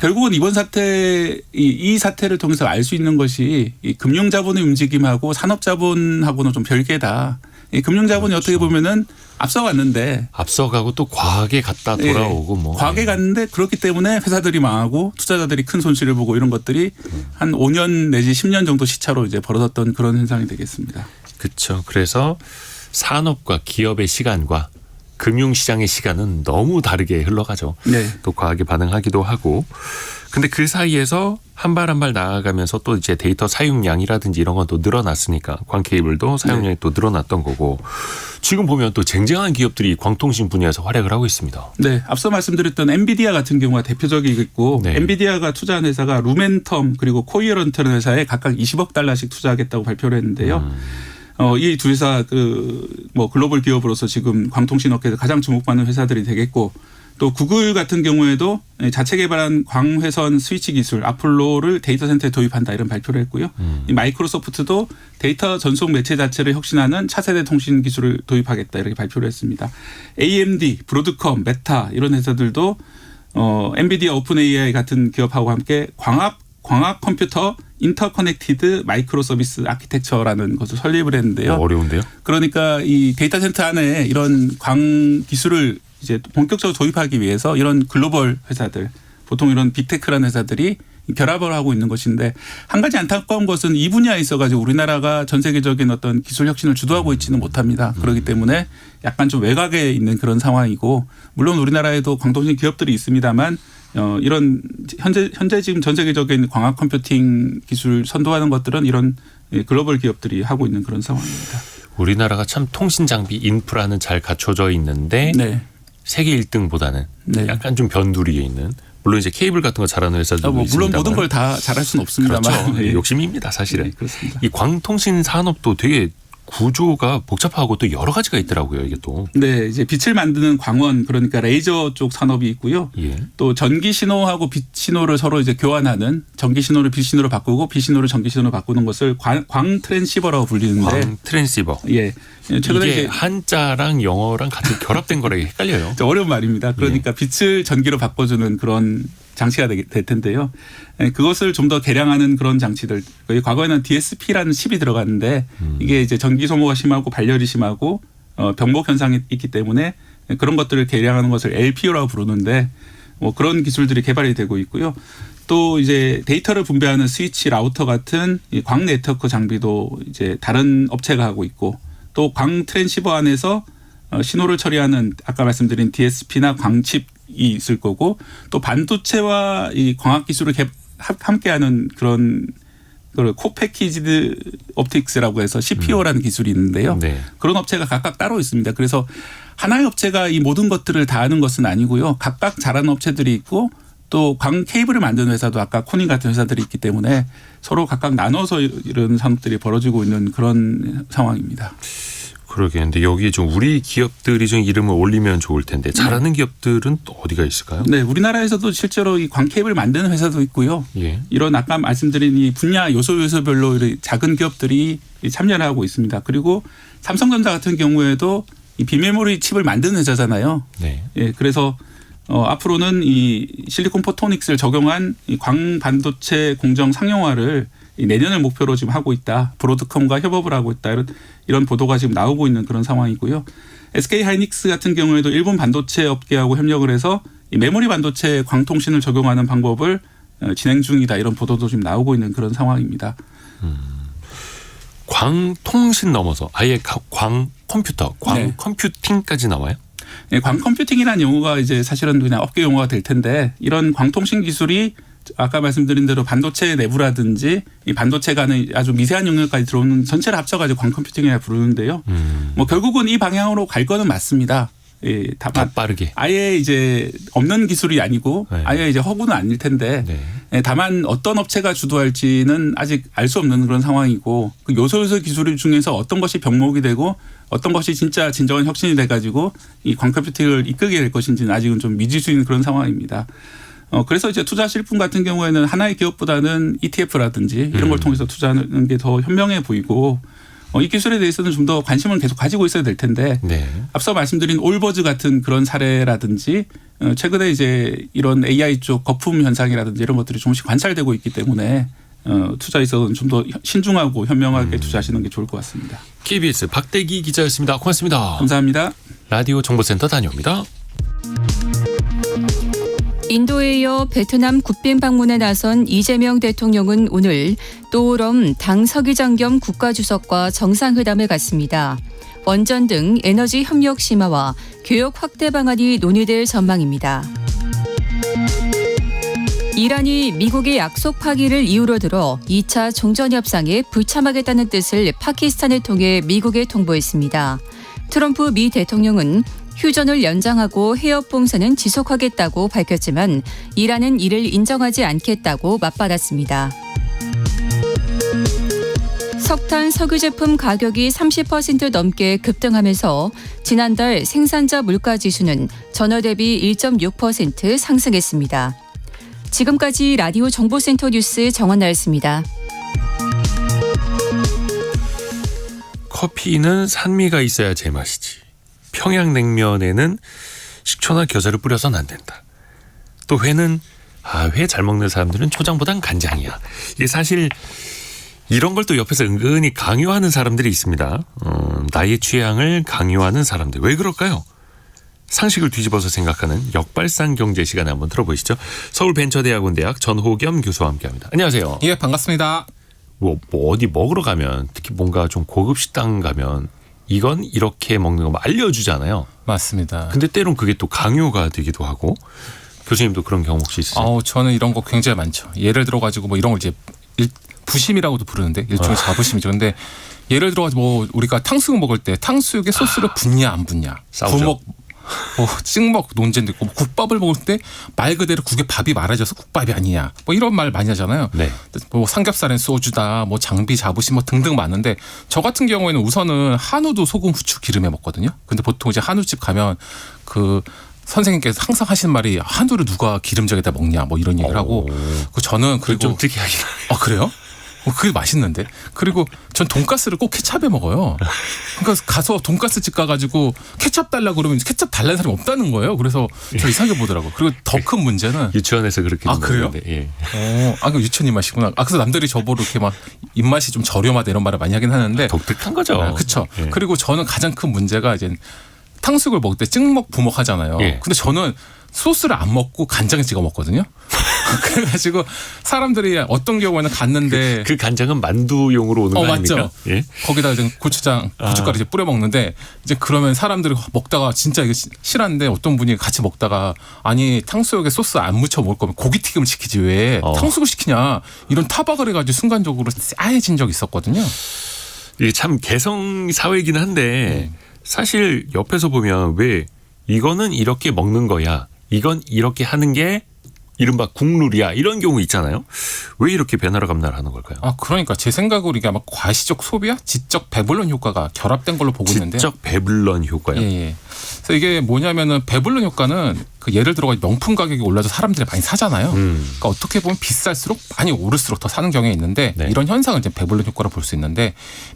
결국은 이번 사태 이 사태를 통해서 알 수 있는 것이 이 금융자본의 움직임하고 산업자본하고는 좀 별개다. 이 금융자본이 그렇죠. 어떻게 보면은 앞서갔는데 앞서가고 또 과하게 갔다 돌아오고 뭐 과하게 갔는데 그렇기 때문에 회사들이 망하고 투자자들이 큰 손실을 보고 이런 것들이 한 5년 내지 10년 정도 시차로 이제 벌어졌던 그런 현상이 되겠습니다. 그렇죠. 그래서 산업과 기업의 시간과 금융시장의 시간은 너무 다르게 흘러가죠. 네. 또 과하게 반응하기도 하고. 근데 그 사이에서 한 발 한 발 나아가면서 또 이제 데이터 사용량이라든지 이런 건 또 늘어났으니까 광케이블도 사용량이 또 늘어났던 거고 지금 보면 또 쟁쟁한 기업들이 광통신 분야에서 활약을 하고 있습니다. 네, 앞서 말씀드렸던 엔비디아 같은 경우가 대표적이겠고 네. 엔비디아가 투자한 회사가 루멘텀 그리고 코이어런트라는 회사에 각각 20억 달러씩 투자하겠다고 발표를 했는데요. 이 두 회사 뭐 글로벌 기업으로서 지금 광통신 업계에서 가장 주목받는 회사들이 되겠고 또 구글 같은 경우에도 자체 개발한 광회선 스위치 기술 아폴로를 데이터 센터에 도입한다 이런 발표를 했고요. 이 마이크로소프트도 데이터 전송 매체 자체를 혁신하는 차세대 통신 기술을 도입하겠다 이렇게 발표를 했습니다. AMD, 브로드컴, 메타 이런 회사들도 엔비디아 오픈 AI 같은 기업하고 함께 광학 컴퓨터 인터커넥티드 마이크로 서비스 아키텍처라는 것을 설립을 했는데요. 어려운데요? 그러니까 이 데이터 센터 안에 이런 광 기술을 이제 본격적으로 도입하기 위해서 이런 글로벌 회사들 보통 이런 빅테크라는 회사들이 결합을 하고 있는 것인데 한 가지 안타까운 것은 이 분야에 있어가지고 우리나라가 전 세계적인 어떤 기술 혁신을 주도하고 있지는 못합니다. 그렇기 때문에 약간 좀 외곽에 있는 그런 상황이고 물론 우리나라에도 광통신 기업들이 있습니다만 이런 현재 지금 전 세계적인 광학 컴퓨팅 기술 선도하는 것들은 이런 글로벌 기업들이 하고 있는 그런 상황입니다. 우리나라가 참 통신 장비 인프라는 잘 갖춰져 있는데 네. 세계 1등보다는 네. 약간 좀 변두리에 있는 물론 이제 케이블 같은 거 잘하는 회사들도 물론 있습니다만 모든 걸 다 잘할 수는 없습니다만 그렇죠. 예. 욕심입니다 사실은. 네, 그렇습니다. 이 광통신 산업도 되게 구조가 복잡하고 또 여러 가지가 있더라고요 이게 또. 네, 이제 빛을 만드는 광원 그러니까 레이저 쪽 산업이 있고요. 예. 또 전기 신호하고 빛 신호를 서로 이제 교환하는 전기 신호를 빛 신호로 바꾸고 빛 신호를 전기 신호로 바꾸는 것을 광 트랜시버라고 불리는데. 광 트랜시버. 예. 최근에 이게 이제 한자랑 영어랑 같이 결합된 거라 헷갈려요. 어려운 말입니다. 그러니까 빛을 전기로 바꿔주는 그런 장치가 될 텐데요. 그것을 좀 더 개량하는 그런 장치들. 과거에는 DSP라는 칩이 들어갔는데 이게 이제 전기 소모가 심하고 발열이 심하고 병목 현상이 있기 때문에 그런 것들을 개량하는 것을 LPO라고 부르는데 뭐 그런 기술들이 개발이 되고 있고요. 또 이제 데이터를 분배하는 스위치, 라우터 같은 광 네트워크 장비도 이제 다른 업체가 하고 있고 또 광 트랜시버 안에서 신호를 처리하는 아까 말씀드린 DSP나 광칩이 있을 거고 또 반도체와 이 광학 기술을 함께하는 그런 코패키지드 옵틱스라고 해서 CPO라는 기술이 있는데요. 네. 그런 업체가 각각 따로 있습니다. 그래서 하나의 업체가 이 모든 것들을 다 하는 것은 아니고요. 각각 잘하는 업체들이 있고 또 광 케이블을 만드는 회사도 아까 코닝 같은 회사들이 있기 때문에 서로 각각 나눠서 이런 산업들이 벌어지고 있는 그런 상황입니다. 그러겠는데 여기에 좀 우리 기업들이 좀 이름을 올리면 좋을 텐데 잘하는 기업들은 또 어디가 있을까요? 네, 우리나라에서도 실제로 이 광 케이블 만드는 회사도 있고요. 예. 이런 아까 말씀드린 이 분야 요소별로 작은 기업들이 참여를 하고 있습니다. 그리고 삼성전자 같은 경우에도 이 비메모리 칩을 만드는 회사잖아요. 네. 예, 그래서 앞으로는 이 실리콘 포토닉스를 적용한 이 광 반도체 공정 상용화를 이 내년을 목표로 지금 하고 있다. 브로드컴과 협업을 하고 있다. 이런 보도가 지금 나오고 있는 그런 상황이고요. SK 하이닉스 같은 경우에도 일본 반도체 업계하고 협력을 해서 이 메모리 반도체 광통신을 적용하는 방법을 진행 중이다. 이런 보도도 지금 나오고 있는 그런 상황입니다. 광통신 넘어서 아예 광 컴퓨터, 광 네. 컴퓨팅까지 나와요? 네, 광 컴퓨팅이라는 용어가 이제 사실은 그냥 업계 용어가 될 텐데 이런 광통신 기술이 아까 말씀드린 대로 반도체 내부라든지 이 반도체 간의 아주 미세한 영역까지 들어오는 전체를 합쳐가지고 광 컴퓨팅이라 부르는데요. 뭐 결국은 이 방향으로 갈 거는 맞습니다. 예, 더 다만 빠르게. 아예 이제 없는 기술이 아니고 네. 아예 이제 허구는 아닐 텐데 네. 예, 다만 어떤 업체가 주도할지는 아직 알 수 없는 그런 상황이고 그 요소 기술 중에서 어떤 것이 병목이 되고 어떤 것이 진짜 진정한 혁신이 돼가지고 이 광컴퓨팅을 이끌게 될 것인지는 아직은 좀 미지수인 그런 상황입니다. 그래서 이제 투자하실 분 같은 경우에는 하나의 기업보다는 ETF라든지 이런 걸 통해서 투자하는 게 더 현명해 보이고 이 기술에 대해서는 좀 더 관심을 계속 가지고 있어야 될 텐데 네. 앞서 말씀드린 올버즈 같은 그런 사례라든지 최근에 이제 이런 AI 쪽 거품 현상이라든지 이런 것들이 조금씩 관찰되고 있기 때문에 투자에 있어서는 좀 더 신중하고 현명하게 투자하시는 게 좋을 것 같습니다. KBS 박대기 기자였습니다. 고맙습니다. 감사합니다. 라디오 정보센터 다녀옵니다. 인도에 이어 베트남 국빈 방문에 나선 이재명 대통령은 오늘 또오럼 당 서기장 겸 국가주석과 정상회담을 갖습니다. 원전 등 에너지 협력 심화와 교역 확대 방안이 논의될 전망입니다. 이란이 미국의 약속 파기를 이유로 들어 2차 종전협상에 불참하겠다는 뜻을 파키스탄을 통해 미국에 통보했습니다. 트럼프 미 대통령은 휴전을 연장하고 해협 봉쇄는 지속하겠다고 밝혔지만 이란은 이를 인정하지 않겠다고 맞받았습니다. 석탄 석유 제품 가격이 30% 넘게 급등하면서 지난달 생산자 물가 지수는 전월 대비 1.6% 상승했습니다. 지금까지 라디오 정보센터 뉴스 정원나였습니다. 커피는 산미가 있어야 제맛이지. 평양냉면에는 식초나 겨자를 뿌려서는 안 된다. 또 회는 회 잘 먹는 사람들은 초장보단 간장이야. 이게 사실 이런 걸 또 옆에서 은근히 강요하는 사람들이 있습니다. 나의 취향을 강요하는 사람들. 왜 그럴까요? 상식을 뒤집어서 생각하는 역발상 경제 시간에 한번 들어보시죠. 서울벤처대학원대학 전호겸 교수와 함께합니다. 안녕하세요. 예, 반갑습니다. 뭐 어디 먹으러 가면 특히 뭔가 좀 고급 식당 가면 이건 이렇게 먹는 거 알려주잖아요. 맞습니다. 근데 때론 그게 또 강요가 되기도 하고 교수님도 그런 경험 혹시 있으세요? 저는 이런 거 굉장히 많죠. 예를 들어가지고 뭐 이런 걸 이제 부심이라고도 부르는데 일종의 자부심이죠. 근데 예를 들어가지고 뭐 우리가 탕수육 먹을 때 탕수육에 소스를 붓냐 안 붓냐, 싸우죠. 부먹, 찍먹 논쟁도 있고 국밥을 먹을 때 말 그대로 국에 밥이 말아져서 국밥이 아니냐, 뭐 이런 말 많이 하잖아요. 네. 뭐 삼겹살엔 소주다, 뭐 장비 자부심 뭐 등등 많은데 저 같은 경우에는 우선은 한우도 소금, 후추, 기름에 먹거든요. 근데 보통 이제 한우집 가면 그 선생님께서 항상 하시는 말이 한우를 누가 기름장에다 먹냐 뭐 이런 얘기를 하고 저는 그리고 좀 특이하긴 하네요. 그래요? 그게 맛있는데. 그리고 전 돈가스를 꼭 케찹에 먹어요. 그러니까 가서 돈가스 집 가가지고 케찹 달라 그러면 케찹 달라는 사람이 없다는 거예요. 그래서 저 이상하게 보더라고요. 그리고 더 큰 문제는 유치원에서 그렇게 그래요? 먹는데, 예. 그 유치원 입맛이구나. 그래서 남들이 저보고 이렇게 막 입맛이 좀 저렴하다 이런 말을 많이 하긴 하는데 독특한 거죠. 그렇죠. 예. 그리고 저는 가장 큰 문제가 이제 탕수육을 먹을 때 찍먹 부먹 하잖아요. 예. 근데 저는 소스를 안 먹고 간장에 찍어 먹거든요. 그래가지고 사람들이 어떤 경우에는 갔는데 그 간장은 만두용으로 오는 거 아닙니까? 맞죠. 예. 거기다 이제 고추장, 고춧가루 이제 뿌려 먹는데 이제 그러면 사람들이 먹다가 진짜 이거 싫었는데 어떤 분이 같이 먹다가 아니 탕수육에 소스 안 묻혀 먹을 거면 고기 튀김을 시키지 왜 탕수육을 시키냐 이런 타박을 해가지고 순간적으로 싸해진 적이 있었거든요. 이게 참 개성 사회이긴 한데 사실 옆에서 보면 왜 이거는 이렇게 먹는 거야. 이건 이렇게 하는 게 이른바 국룰이야. 이런 경우 있잖아요. 왜 이렇게 변화를 감나라하는 걸까요? 그러니까 제 생각으로 이게 아마 과시적 소비와 지적 배불런 효과가 결합된 걸로 보고 있는데. 지적 배불런 효과요. 예. 그래서 이게 뭐냐면은 배불런 효과는 그 예를 들어 명품 가격이 올라서 사람들이 많이 사잖아요. 그러니까 어떻게 보면 비쌀수록 많이 오를수록 더 사는 경향이 있는데 네. 이런 현상을 이제 베블론 효과로 볼 수 있는데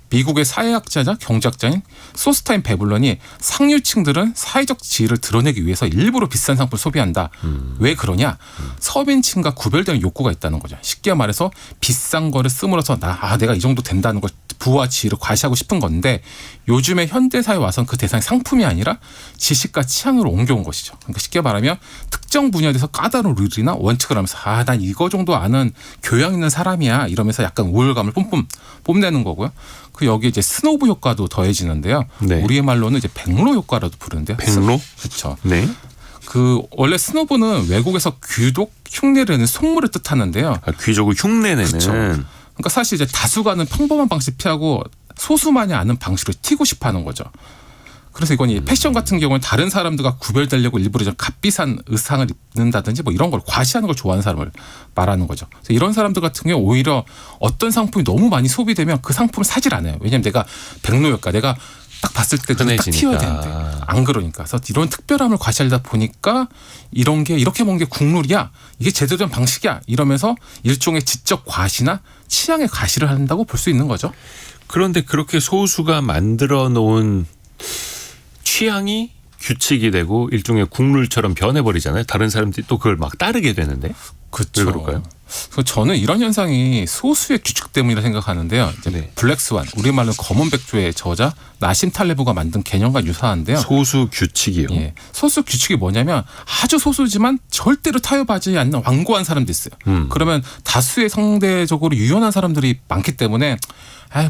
미국의 사회학자자 경제학자인 소스타인 베블론이 상류층들은 사회적 지위를 드러내기 위해서 일부러 비싼 상품을 소비한다. 왜 그러냐? 서민층과 구별되는 욕구가 있다는 거죠. 쉽게 말해서 비싼 거를 씀으로써 내가 이 정도 된다는 걸 부와 지위를 과시하고 싶은 건데 요즘에 현대사회에 와서는 그 대상이 상품이 아니라 지식과 취향으로 옮겨온 것이죠. 그러니까 쉽게 말하면 특정 분야에 대해서 까다로운 룰이나 원칙을 하면서 난 이거 정도 아는 교양 있는 사람이야 이러면서 약간 우월감을 뽐내는 거고요. 그 여기 이제 스노브 효과도 더해지는데요. 네. 우리의 말로는 이제 백로 효과라도 부르는데요. 백로? 그렇죠. 네. 그 원래 스노브는 외국에서 귀족, 흉내를 내는 속물을 뜻하는데요. 귀족을 흉내내는. 그렇죠. 그러니까 사실 이제 다수가는 평범한 방식 피하고 소수만이 아는 방식으로 튀고 싶어하는 거죠. 그래서 이건 이 패션 같은 경우는 다른 사람들과 구별되려고 일부러 좀 값비싼 의상을 입는다든지 뭐 이런 걸 과시하는 걸 좋아하는 사람을 말하는 거죠. 그래서 이런 사람들 같은 경우 오히려 어떤 상품이 너무 많이 소비되면 그 상품을 사질 않아요. 왜냐하면 내가 백로효과 내가 딱 봤을 때 딱 흔해지니까. 튀어야 되는데 안 그러니까. 그래서 이런 특별함을 과시하다 보니까 이런 게 이렇게 먹는 게 국룰이야. 이게 제대로 된 방식이야. 이러면서 일종의 지적 과시나 취향의 과시를 한다고 볼 수 있는 거죠. 그런데 그렇게 소수가 만들어 놓은 취향이 규칙이 되고 일종의 국룰처럼 변해버리잖아요. 다른 사람들이 또 그걸 막 따르게 되는데. 그렇죠. 왜 그럴까요? 그래서 저는 이런 현상이 소수의 규칙 때문이라 생각하는데요. 이제 네. 블랙스완, 우리말로 검은 백조의 저자 나심 탈레브가 만든 개념과 유사한데요. 소수 규칙이요. 예. 소수 규칙이 뭐냐면 아주 소수지만 절대로 타협하지 않는 완고한 사람도 있어요. 그러면 다수의 상대적으로 유연한 사람들이 많기 때문에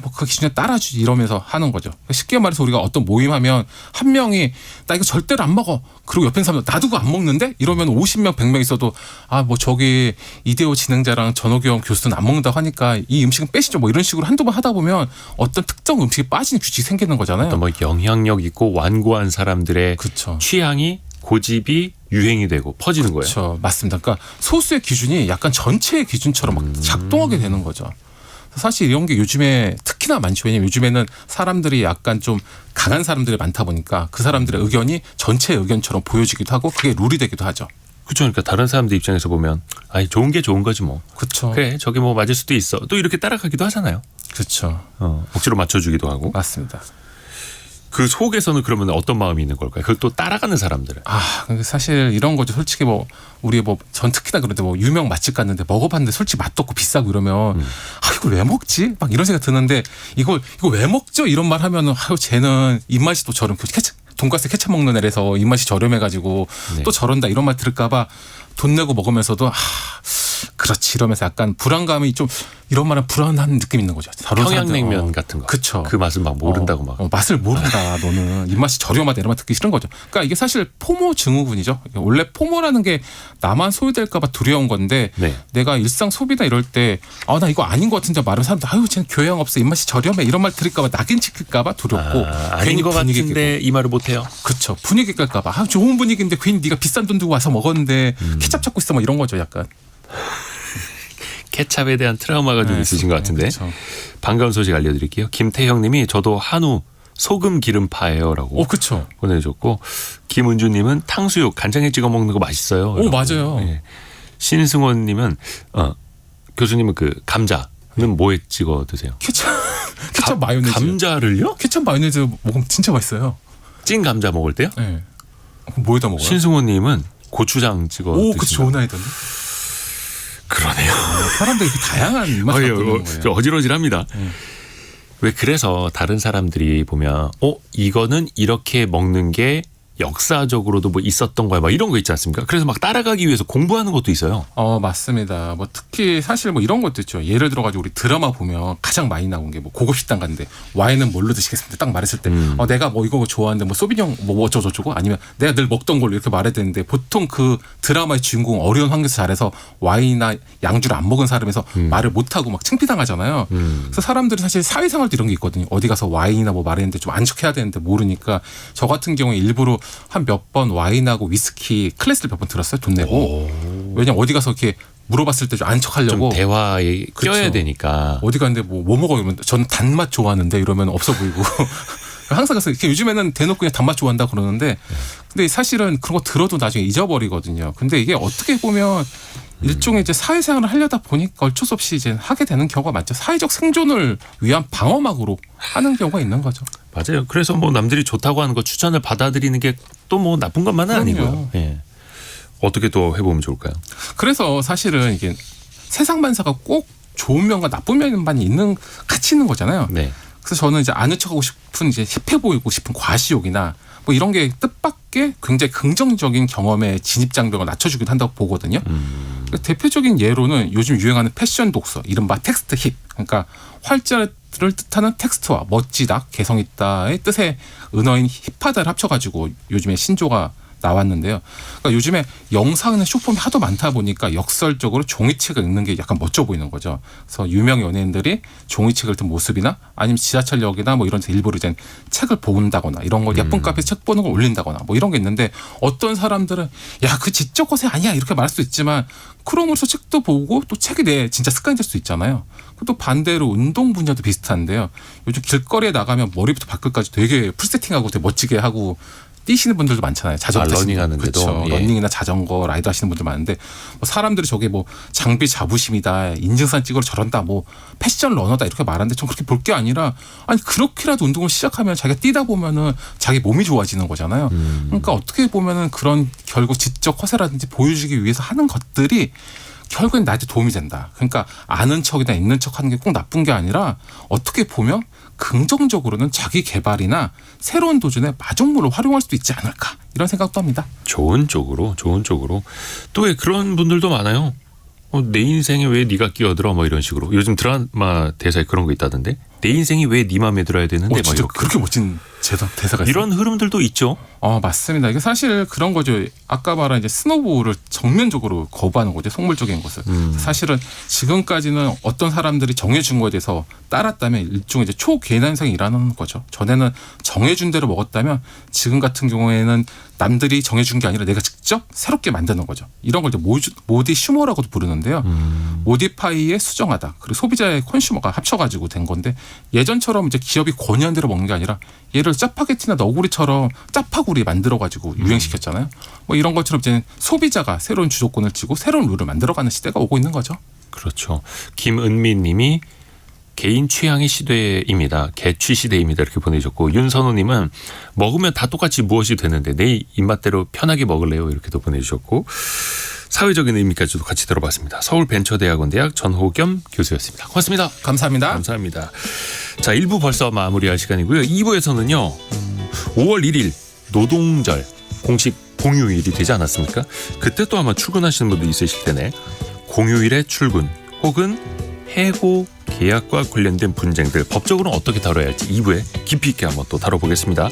뭐 그 기준에 따라주지 이러면서 하는 거죠. 쉽게 말해서 우리가 어떤 모임하면 한 명이 나 이거 절대로 안 먹어. 그리고 옆에 사람들 나도 그거 안 먹는데 이러면 50명 100명 있어도 뭐 저기 이대호 진행자랑 전호경 교수는 안 먹는다고 하니까 이 음식은 빼시죠. 뭐 이런 식으로 한두 번 하다 보면 어떤 특정 음식이 빠지는 규칙이 생기는 거잖아요. 어떤 뭐 영향력 있고 완고한 사람들의 그렇죠. 취향이 고집이 유행이 되고 퍼지는 거예요. 그렇죠. 맞습니다. 그러니까 소수의 기준이 약간 전체의 기준처럼 막 작동하게 되는 거죠. 사실 이런 게 요즘에 특히나 많죠. 왜냐하면 요즘에는 사람들이 약간 좀 강한 사람들이 많다 보니까 그 사람들의 의견이 전체의 의견처럼 보여지기도 하고 그게 룰이 되기도 하죠. 그렇죠. 그러니까 다른 사람들 입장에서 보면 좋은 게 좋은 거지 뭐. 그렇죠. 그래 저게 뭐 맞을 수도 있어. 또 이렇게 따라가기도 하잖아요. 그렇죠. 억지로 맞춰주기도 하고. 맞습니다. 그 속에서는 그러면 어떤 마음이 있는 걸까요? 그걸 또 따라가는 사람들은. 근데 사실 이런 거죠. 솔직히 우리 전 특히나 그런데 유명 맛집 갔는데 먹어봤는데 솔직히 맛도 없고 비싸고 이러면 이걸 왜 먹지? 막 이런 생각 드는데 이거 왜 먹죠? 이런 말 하면은 쟤는 입맛이 또 저렴. 돈가스 케첩 먹는 애라서 입맛이 저렴해가지고 네. 또 저런다 이런 말 들을까봐 돈 내고 먹으면서도 그렇지 이러면서 약간 불안감이 좀 이런 말은 불안한 느낌이 있는 거죠. 평양냉면 같은 거. 그쵸. 그 맛은 막 모른다고 막. 맛을 모른다 너는 입맛이 저렴하다 이런 말 듣기 싫은 거죠. 그러니까 이게 사실 포모 증후군이죠. 원래 포모라는 게 나만 소외될까 봐 두려운 건데 네. 내가 일상 소비나 이럴 때 나 이거 아닌 것 같은데 말하면 사람들 쟤는 교양 없어 입맛이 저렴해 이런 말 들을까 봐 낙인 찍힐까 봐 두렵고 아닌 것 같은데 이 말을 못해요. 그렇죠. 분위기 깔까 봐 좋은 분위기인데 괜히 네가 비싼 돈 두고 와서 먹었는데 케찹 찾고 있어 뭐 이런 거죠 약간. 케찹에 대한 트라우마가 좀 있으신 것 같은데. 그렇죠. 반가운 소식 알려드릴게요. 김태형 님이 저도 한우 소금 기름파예요라고 그렇죠. 보내주셨고 김은주님은 탕수육 간장에 찍어 먹는 거 맛있어요. 오 맞아요. 네. 신승원님은 교수님은 그 감자는 뭐에 찍어 드세요? 케찹 마요네즈. 감자를요? 케찹 마요네즈 먹으면 진짜 맛있어요. 찐 감자 먹을 때요? 네. 그럼 뭐에다 먹어요? 신승원님은 고추장 찍어 드신다. 그 좋은 아이던데. 그러네요. 사람들이 다양한 입맛을 갖고 있는 거예요. 어질어질합니다. 왜 그래서 다른 사람들이 보면 이거는 이렇게 먹는 게 역사적으로도 뭐 있었던 거야 막 이런 거 있지 않습니까? 그래서 막 따라가기 위해서 공부하는 것도 있어요. 맞습니다. 특히 사실 이런 것도 있죠. 예를 들어가지고 우리 드라마 보면 가장 많이 나온 게 고급 식당 갔는데 와인은 뭘로 드시겠습니까? 딱 말했을 때 내가 이거 좋아하는데 소비뇽 어쩌고저쩌고 아니면 내가 늘 먹던 걸로 이렇게 말해야 되는데 보통 그 드라마의 주인공 어려운 환경에서 잘해서 와인이나 양주를 안 먹은 사람에서 말을 못하고 막 창피당하잖아요. 그래서 사람들이 사실 사회생활도 이런 게 있거든요. 어디 가서 와인이나 말했는데 좀 안척해야 되는데 모르니까 저 같은 경우에 일부러 한 몇 번 와인하고 위스키 클래스를 몇 번 들었어요. 돈 내고. 왜냐면 어디 가서 이렇게 물어봤을 때 좀 안척하려고. 좀 대화에 껴야 그렇죠. 되니까. 어디 갔는데 뭐 먹어요? 이러면 저는 단맛 좋아하는데 이러면 없어 보이고. 항상 그래서 이렇게 요즘에는 대놓고 그냥 단맛 좋아한다 그러는데 근데 사실은 그런 거 들어도 나중에 잊어버리거든요. 근데 이게 어떻게 보면 일종의 이제 사회생활을 하려다 보니까 어쩔 수 없이 이제 하게 되는 경우가 많죠. 사회적 생존을 위한 방어막으로 하는 경우가 있는 거죠. 맞아요. 그래서 뭐 남들이 좋다고 하는 거 추천을 받아들이는 게 또 뭐 나쁜 것만은 그럼요. 아니고요. 예. 어떻게 또 해보면 좋을까요? 그래서 사실은 이게 세상 만사가 꼭 좋은 면과 나쁜 면만 같이 있는 거잖아요. 네. 그래서 저는 이제 아는 척하고 싶은 이제 힙해 보이고 싶은 과시욕이나 뭐 이런 게 뜻밖의 굉장히 긍정적인 경험의 진입장벽을 낮춰주긴 한다고 보거든요. 그러니까 대표적인 예로는 요즘 유행하는 패션 독서, 이른바 텍스트 힙. 그러니까 활자를 뜻하는 텍스트와 멋지다, 개성 있다의 뜻의 은어인 힙하다를 합쳐가지고 요즘에 신조가 나왔는데요. 그러니까 요즘에 영상이나 쇼폼이 하도 많다 보니까 역설적으로 종이책을 읽는 게 약간 멋져 보이는 거죠. 그래서 유명 연예인들이 종이책을 든 모습이나 아니면 지하철역이나 뭐 이런 데서 일부러 이제 책을 본다거나 이런 거 예쁜 카페에 책 보는 걸 올린다거나 뭐 이런 게 있는데 어떤 사람들은 야, 그 지적 거세 아니야 이렇게 말할 수 있지만 그럼으로써 책도 보고 또 책이 내 진짜 습관이 될 수 있잖아요. 또 반대로 운동 분야도 비슷한데요. 요즘 길거리에 나가면 머리부터 발끝까지 되게 풀세팅하고 되게 멋지게 하고 뛰시는 분들도 많잖아요. 자전거 러닝하는데도. 그렇죠. 예. 러닝이나 자전거 라이드 하시는 분들 많은데 뭐 사람들이 저게 뭐 장비 자부심이다, 인증사진 찍으러 저런다, 뭐 패션 러너다 이렇게 말하는데 전 그렇게 볼 게 아니라 아니 그렇게라도 운동을 시작하면 자기가 뛰다 보면은 자기 몸이 좋아지는 거잖아요. 그러니까 어떻게 보면은 그런 결국 지적 허세라든지 보여주기 위해서 하는 것들이 결국엔 나한테 도움이 된다. 그러니까 아는 척이나 있는 척하는 게 꼭 나쁜 게 아니라 어떻게 보면 긍정적으로는 자기 개발이나 새로운 도전에 마중물로 활용할 수도 있지 않을까 이런 생각도 합니다. 좋은 쪽으로. 또 왜 그런 분들도 많아요. 내 인생에 왜 네가 끼어들어 뭐 이런 식으로. 요즘 드라마 대사에 그런 거 있다던데. 내 인생이 왜 네 맘에 들어야 되는데 막 진짜 이렇게. 그렇게 멋진 대사가 있어요. 이런 흐름들도 있죠. 맞습니다. 이게 사실 그런 거죠. 아까 말한 이제 스노보를 정면적으로 거부하는 거죠. 속물적인 것을. 사실은 지금까지는 어떤 사람들이 정해준 거에 대해서 따랐다면 일종의 이제 초개인 현상이 일어나는 거죠. 전에는 정해준 대로 먹었다면 지금 같은 경우에는 남들이 정해준 게 아니라 내가 직접 새롭게 만드는 거죠. 이런 걸 이제 모디 슈머라고도 부르는데요. 모디파이의 수정하다. 그리고 소비자의 컨슈머가 합쳐가지고 된 건데 예전처럼 이제 기업이 권유한 대로 먹는 게 아니라 얘를 짜파게티나 너구리처럼 짜파구리 만들어가지고 유행시켰잖아요. 뭐 이런 것처럼 이제 소비자가 새로운 주도권을 쥐고 새로운 룰을 만들어가는 시대가 오고 있는 거죠. 그렇죠. 김은미 님이 개인 취향의 시대입니다. 개취 시대입니다. 이렇게 보내주셨고 윤선호 님은 먹으면 다 똑같이 무엇이 되는데 내 입맛대로 편하게 먹을래요. 이렇게도 보내주셨고 사회적인 의미까지도 같이 들어봤습니다. 서울벤처대학원대학 전호겸 교수였습니다. 고맙습니다. 감사합니다. 감사합니다. 자, 1부 벌써 마무리할 시간이고요. 2부에서는요. 5월 1일 노동절 공식 공휴일이 되지 않았습니까? 그때 또 아마 출근하시는 분도 있으실 테네. 공휴일에 출근 혹은 해고 계약과 관련된 분쟁들 법적으로는 어떻게 다뤄야 할지 2부에 깊이 있게 한번 또 다뤄보겠습니다.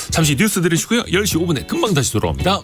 잠시 뉴스 들으시고요. 10시 5분에 금방 다시 돌아옵니다.